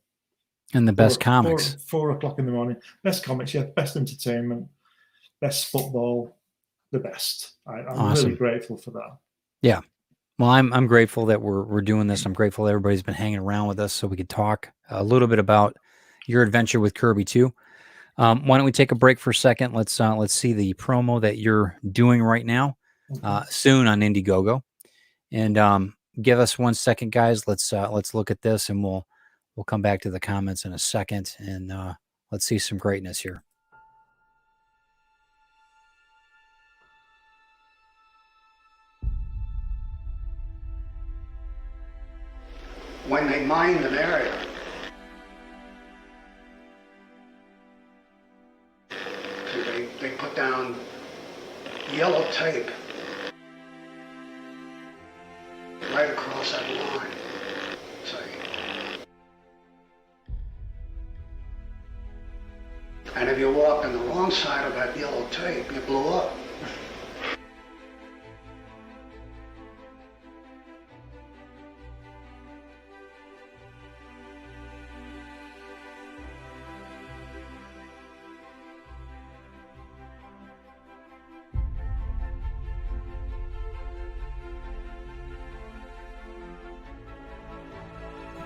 And the best comics. 4 o'clock in the morning. Best comics, best entertainment, best football, the best. I'm awesome. Really grateful for that. Yeah. Well, I'm grateful that we're doing this. I'm grateful that everybody's been hanging around with us so we could talk a little bit about your adventure with Kirby too. Why don't we take a break for a second? Let's see the promo that you're doing right now, soon on Indiegogo, and give us 1 second, guys. Let's look at this, and we'll come back to the comments in a second, and let's see some greatness here. when they mined an area, they put down yellow tape right across that line, see? And if you walked on the wrong side of that yellow tape, you blew up.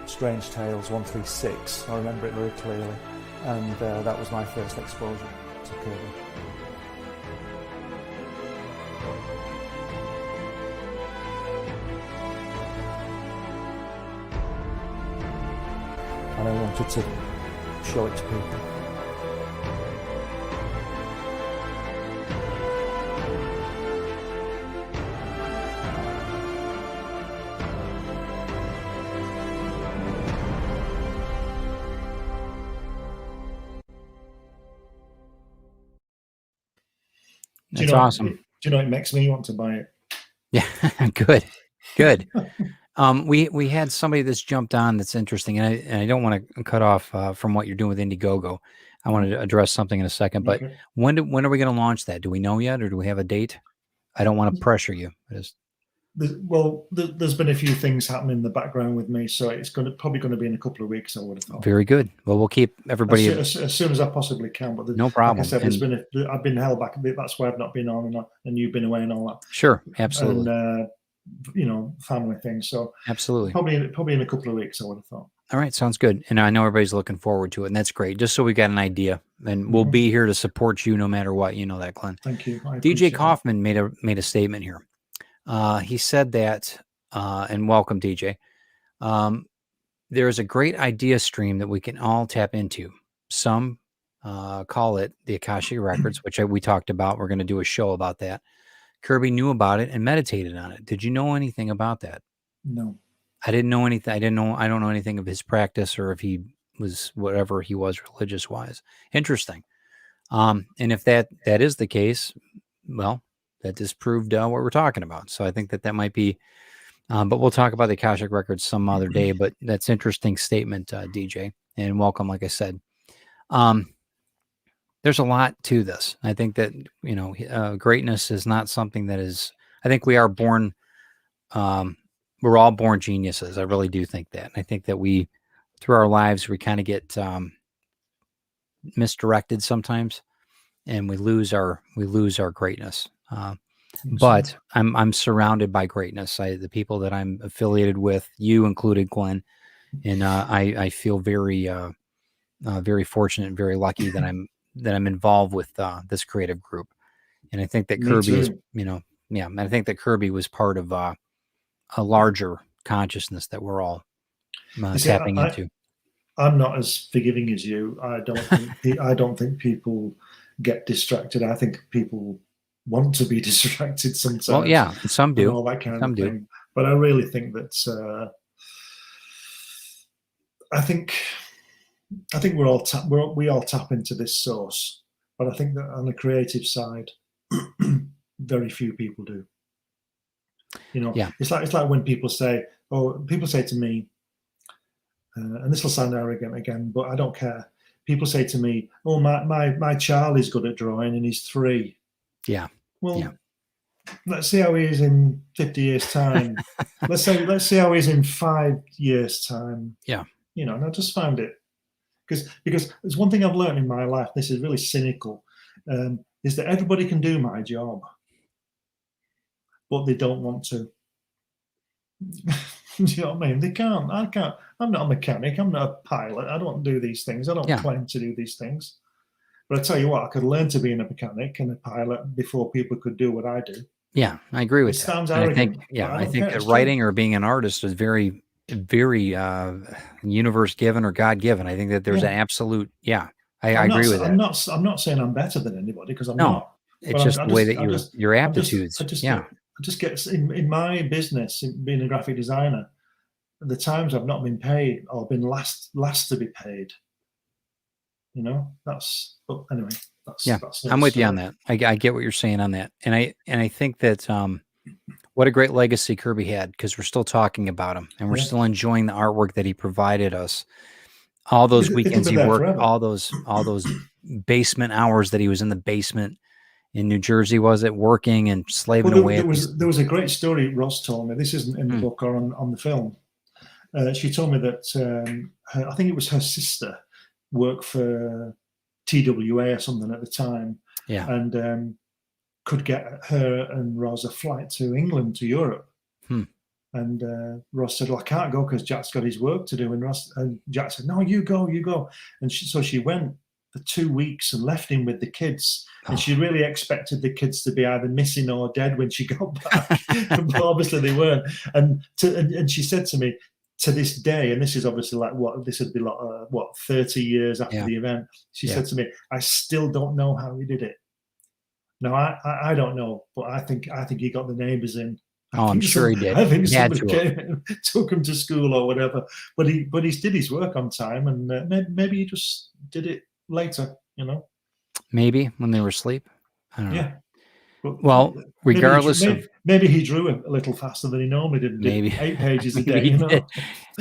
Strange Tales 136, I remember it very clearly, and that was my first exposure to Kirby. And I wanted to show it to people. That's awesome. Do you know it makes me want to buy it? Yeah, good, good. We had somebody that's jumped on that's interesting, and I don't want to cut off from what you're doing with Indiegogo. I wanted to address something in a second, but Okay. when are we going to launch that? Do we know yet, or do we have a date? I don't want to pressure you. There's been a few things happening in the background with me, so it's probably going to be in a couple of weeks, I would have thought. Very good. Well, we'll keep everybody as soon as I possibly can. But no problem. Like I said, I've been held back a bit. That's why I've not been on, and you've been away and all that. Sure, absolutely. And family things. So absolutely, probably in a couple of weeks, I would have thought. All right, sounds good. And I know everybody's looking forward to it, and that's great. Just so we got an idea, and we'll be here to support you no matter what. You know that, Glenn. Thank you. DJ Kaufman made a statement here. He said that, and welcome, DJ. There is a great idea stream that we can all tap into. Some call it the Akashic Records, which we talked about. We're going to do a show about that. Kirby knew about it and meditated on it. Did you know anything about that? No. I didn't know anything. I don't know anything of his practice or if he was whatever he was religious wise. Interesting. And if that is the case, well, that disproved what we're talking about. So I think that might be, but we'll talk about the Akashic Records some other day, but that's interesting statement, DJ, and welcome. Like I said, there's a lot to this. I think that, greatness is not something that is, I think we are born, we're all born geniuses. I really do think that. And I think that through our lives, we kind of get misdirected sometimes, and we lose our greatness. But I'm surrounded by greatness. The people that I'm affiliated with, you included, Glenn, and I feel very very fortunate and very lucky that I'm involved with this creative group. And I think that Kirby is, and I think that Kirby was part of a larger consciousness that we're all tapping into. I'm not as forgiving as you. I don't think people get distracted. I think people want to be distracted sometimes. Well, yeah, some do. All that kind of thing. Do. But I really think that I think we all tap into this source. But I think that on the creative side, very few people do. It's like when people say to me, and this will sound arrogant again, but I don't care. People say to me, "Oh, my child is good at drawing and he's 3." Yeah. Well, let's see how he is in 50 years' time. let's see how he is in 5 years' time. Yeah. And I just found it because there's one thing I've learned in my life. This is really cynical, is that everybody can do my job, but they don't want to. Do you know what I mean? They can't. I can't. I'm not a mechanic. I'm not a pilot. I don't do these things. I don't claim to do these things. But I tell you what, I could learn to be a mechanic and a pilot before people could do what I do. Yeah, I agree with that. Sounds arrogant. I think that writing or being an artist is very, very universe given or God given. I think that there's an absolute. Yeah, I agree with that. I'm not saying I'm better than anybody because I'm not. It's just the way that your aptitudes. I just get in my business, being a graphic designer. the times I've not been paid or been last to be paid, you know, that's, but anyway, that's I'm with you on that. I get what you're saying on that. And I think that, what a great legacy Kirby had, because we're still talking about him and we're still enjoying the artwork that he provided us. All those weekends he worked, all those basement hours that he was in the basement in New Jersey, was it, working and slaving away? There was a great story Ross told me. This isn't in the book or on the film. She told me that I think it was her sister worked for TWA or something at the time, and could get her and Ross a flight to England, to Europe. And Ross said, well, I can't go because Jack's got his work to do. And Jack said, no, you go. And so she went for 2 weeks and left him with the kids. And she really expected the kids to be either missing or dead when she got back. But obviously they weren't. And she said to me, to this day, and this is obviously like this would be like 30 years after the event, she said to me, I still don't know how he did it. No, I don't know, but I think he got the neighbors in. I'm sure he did. I think somebody came and took him to school or whatever. But he did his work on time, and maybe he just did it later, you know. Maybe when they were asleep. I don't know. Yeah. Well, regardless maybe he drew a little faster than he normally did. Maybe 8 pages a day. You know?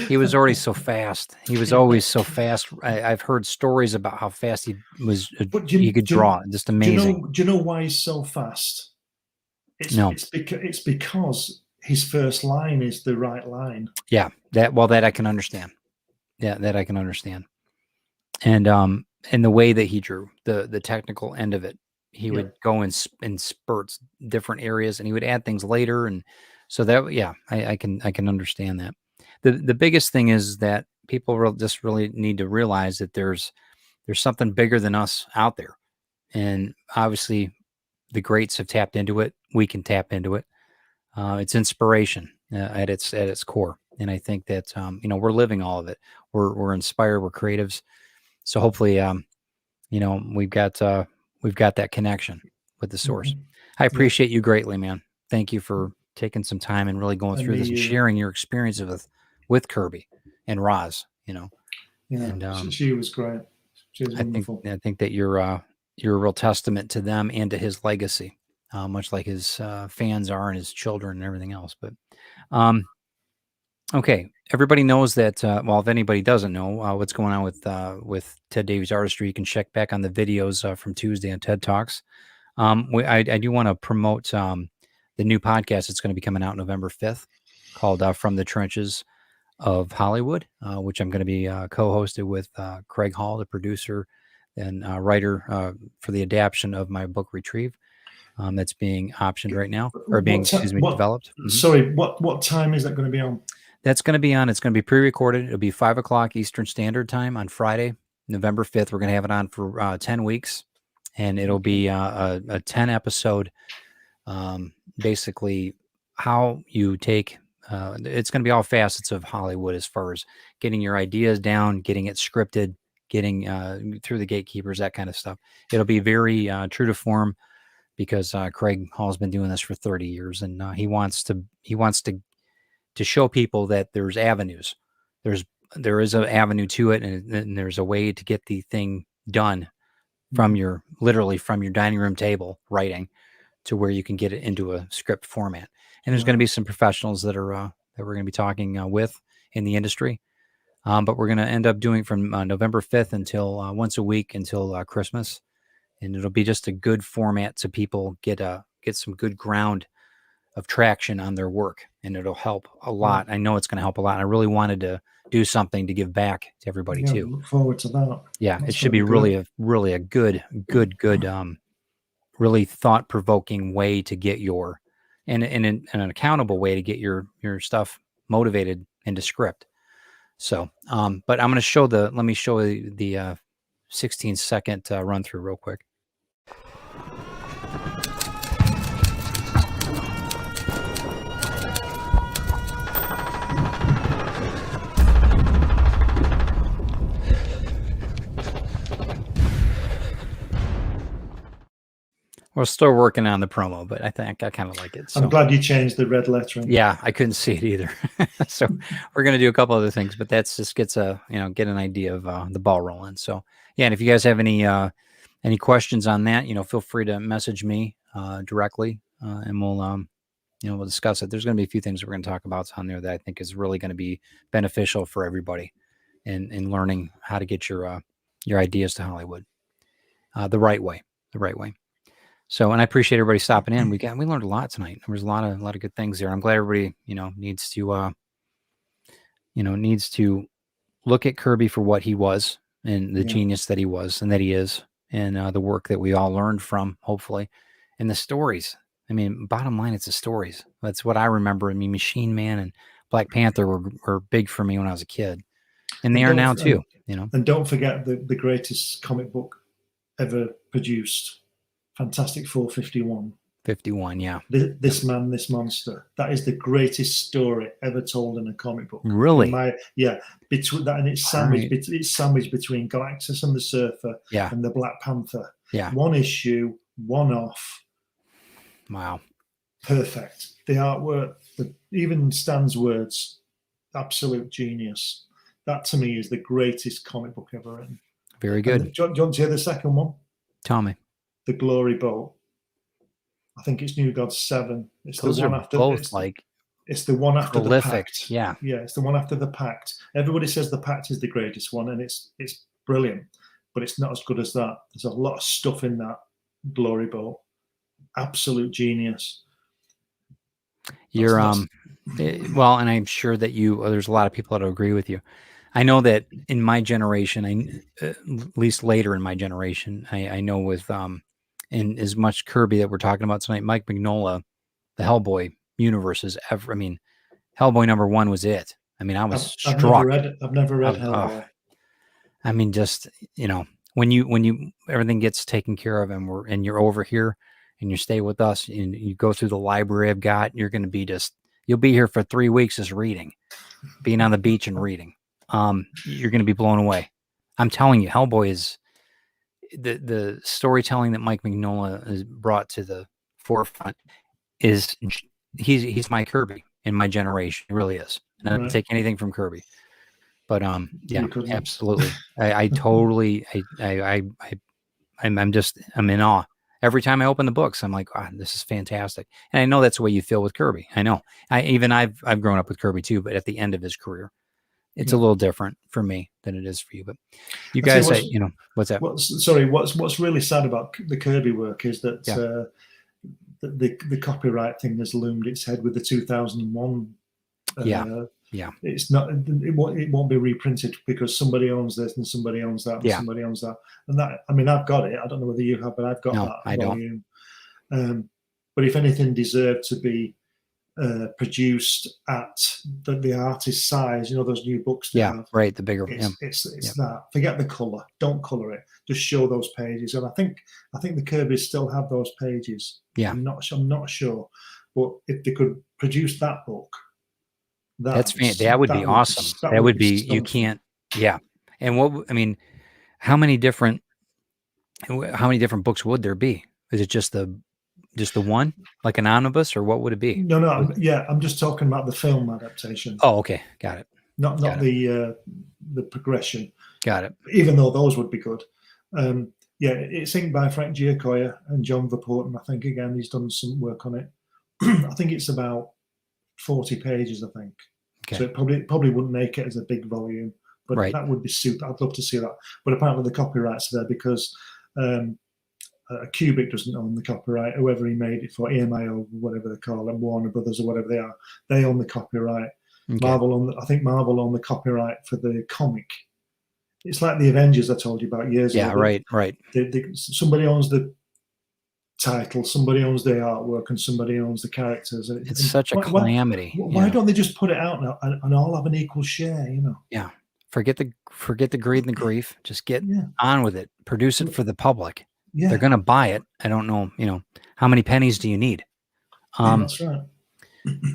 He was already so fast. He was always so fast. I've heard stories about how fast he was. He could draw. Just amazing. Do you know why he's so fast? It's because his first line is the right line. Yeah, that I can understand. Yeah, that I can understand. And the way that he drew, the technical end of it, he would go in spurts, different areas, and he would add things later. And so that, I can understand that. The biggest thing is that people just really need to realize that there's something bigger than us out there. And obviously the greats have tapped into it. We can tap into it. It's inspiration at its core. And I think that, we're living all of it. We're inspired. We're creatives. So hopefully, we've got that connection with the source. I appreciate you greatly, man. Thank you for taking some time and really going through this and sharing your experiences with Kirby and Roz, Yeah. And she was great. She was wonderful. I think that you're a real testament to them and to his legacy, much like his fans are and his children and everything else. But, okay. Everybody knows that, if anybody doesn't know what's going on with Ted Davies Artistry, you can check back on the videos from Tuesday on TED Talks. I do want to promote the new podcast that's going to be coming out November 5th called From the Trenches of Hollywood, which I'm going to be co-hosted with Craig Hall, the producer and writer for the adaptation of my book Retrieve. That's being optioned right now, or developed. Sorry, what time is that going to be on? That's going to be on. It's going to be pre-recorded. It'll be 5 o'clock Eastern Standard Time on Friday, November 5th. We're going to have it on for 10 weeks, and it'll be a 10 episode. Basically, how you take. It's going to be all facets of Hollywood as far as getting your ideas down, getting it scripted, getting through the gatekeepers, that kind of stuff. It'll be very true to form because Craig Hall's been doing this for 30 years, and he wants to show people that there's avenues. There is an avenue to it, and there's a way to get the thing done from literally from your dining room table writing to where you can get it into a script format. And there's going to be some professionals that we're going to be talking with in the industry. But we're going to end up doing from November 5th until once a week until Christmas. And it'll be just a good format so people get some good ground of traction on their work, and it'll help a lot. I know it's going to help a lot. I really wanted to do something to give back to everybody too. Look forward to that. Yeah, it should be really a good, really thought-provoking way to get and an accountable way to get your stuff motivated into script. So, but I'm going to let me show the 16-second run through real quick. We're still working on the promo, but I think I kind of like it. So. I'm glad you changed the red lettering. Yeah, I couldn't see it either. So we're going to do a couple other things, but that's just gets get an idea of the ball rolling. So yeah, and if you guys have any questions on that, feel free to message me directly, and we'll discuss it. There's going to be a few things we're going to talk about on there that I think is really going to be beneficial for everybody in learning how to get your ideas to Hollywood the right way. So, and I appreciate everybody stopping in. We learned a lot tonight. There was a lot of good things there. I'm glad everybody, needs to look at Kirby for what he was and the genius that he was and that he is, and the work that we all learned from, hopefully, and the stories. I mean, bottom line, it's the stories. That's what I remember. I mean, Machine Man and Black Panther were big for me when I was a kid, and they are now too. And don't forget the greatest comic book ever produced. Fantastic Four 51. 51, yeah. This Man, This Monster. That is the greatest story ever told in a comic book. Really? Between that, and it's sandwiched between Galactus and the Surfer and the Black Panther. Yeah. One issue, one off. Wow. Perfect. The artwork, even Stan's words, absolute genius. That to me is the greatest comic book ever written. Very good. Do you want to hear the second one? Tell me. The Glory Boat. I think it's New Gods 7. It's Those the one are after. It's the one after prolific. the Pact. Yeah. Yeah, it's the one after the Pact. Everybody says the Pact is the greatest one, and it's brilliant, but it's not as good as that. There's a lot of stuff in that Glory Boat. Absolute genius. You're well, and I'm sure that there's a lot of people that agree with you. I know that in my generation, at least later in my generation, I know with and as much Kirby that we're talking about tonight, Mike Mignola, the Hellboy universe is ever. I mean, Hellboy #1 was it. I mean, I was struck. I've never read Hellboy. I mean, just when you everything gets taken care of and you're over here and you stay with us and you go through the library I've got, you're going to be you'll be here for 3 weeks just reading, being on the beach and reading. You're going to be blown away. I'm telling you, Hellboy is the storytelling that Mike Mignola has brought to the forefront is he's my Kirby in my generation. He really is. And I don't take anything from Kirby, but yeah, absolutely. I totally, I'm in awe. Every time I open the books, I'm like, wow, this is fantastic. And I know that's the way you feel with Kirby. I know. I've grown up with Kirby too, but at the end of his career, it's a little different for me than it is for you. But you guys, what's that? What's really sad about the Kirby work is that the copyright thing has loomed its head with the 2001. It's not. It won't be reprinted because somebody owns this and somebody owns that and somebody owns that. And that, I mean, I've got it. I don't know whether you have, but I've got that volume. But if anything deserved to be produced at the artist's size, those new books. Right. The bigger. It's that. Forget the color. Don't color it. Just show those pages. And I think the Kirbys still have those pages. Yeah. I'm not sure, but if they could produce that book. That would be awesome. That would be you can't. Yeah. And how many different books would there be? Is it just the one, like an omnibus, or what would it be? No. I'm just talking about the film adaptation. Oh, okay, got it. Not the progression. Got it. Even though those would be good. It's inked by Frank Giacoia and John Verpoorten. I think again he's done some work on it. I think it's about 40 pages. I think. Okay. So it probably wouldn't make it as a big volume, but that would be super. I'd love to see that. But apparently the copyrights are there because. Kubrick doesn't own the copyright. Whoever he made it for, EMI or whatever they call them, Warner Brothers or whatever they are, they own the copyright. Okay. Marvel own the copyright for the comic. It's like the Avengers I told you about years ago. Yeah, right. Somebody owns the title, somebody owns the artwork, and somebody owns the characters. It's such a calamity. Why don't they just put it out now and all have an equal share? Yeah. Forget the greed and the grief. Just get on with it. Produce it for the public. Yeah. They're going to buy it. I don't know, how many pennies do you need? That's right.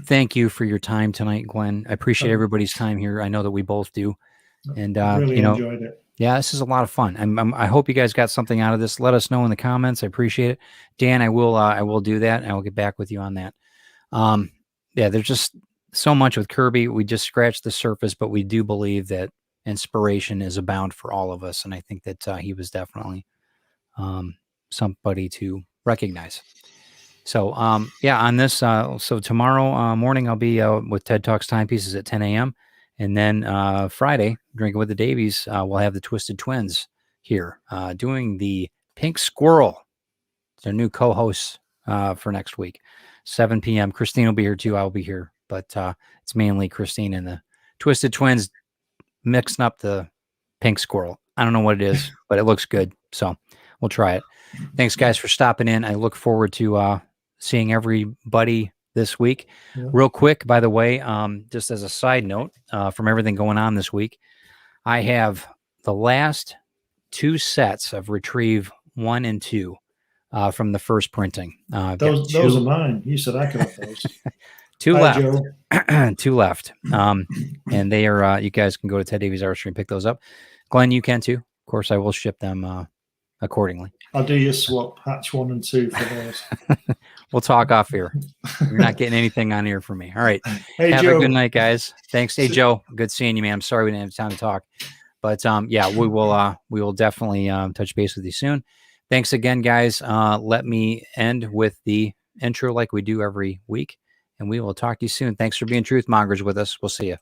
Thank you for your time tonight, Glenn. I appreciate everybody's time here. I know that we both do. And, really enjoyed it. Yeah, this is a lot of fun. I hope you guys got something out of this. Let us know in the comments. I appreciate it. Dan, I will do that, and I will get back with you on that. Yeah, there's just so much with Kirby. We just scratched the surface, but we do believe that inspiration is abound for all of us, and I think that he was definitely somebody to recognize. So, yeah, on this, so tomorrow morning I'll be with TED Talks Timepieces at 10 a.m. And then Friday, Drinking with the Davies, we'll have the Twisted Twins here doing the Pink Squirrel. It's their new co-hosts for next week, 7 p.m. Christine will be here too. I'll be here, but it's mainly Christine and the Twisted Twins mixing up the Pink Squirrel. I don't know what it is, but it looks good. So we'll try it. Thanks, guys, for stopping in. I look forward to seeing everybody this week. Yeah. Real quick, by the way, just as a side note, from everything going on this week, I have the last 2 sets of Retrieve 1 and 2 from the first printing. Those are mine. You said I could have those. 2 left. 2 left. And they are, you guys can go to Ted Davies Artistry and pick those up. Glenn, you can too. Of course, I will ship them accordingly. I'll do your swap, hatch 1 and 2 for those. We'll talk off here. You're not getting anything on here from me. All right. Hey, have Joe. a good night, guys. Thanks. Hey, Joe. Good seeing you, man. I'm sorry we didn't have time to talk. But yeah, we will definitely touch base with you soon. Thanks again, guys. Let me end with the intro like we do every week, and we will talk to you soon. Thanks for being Truth Mongers with us. We'll see you.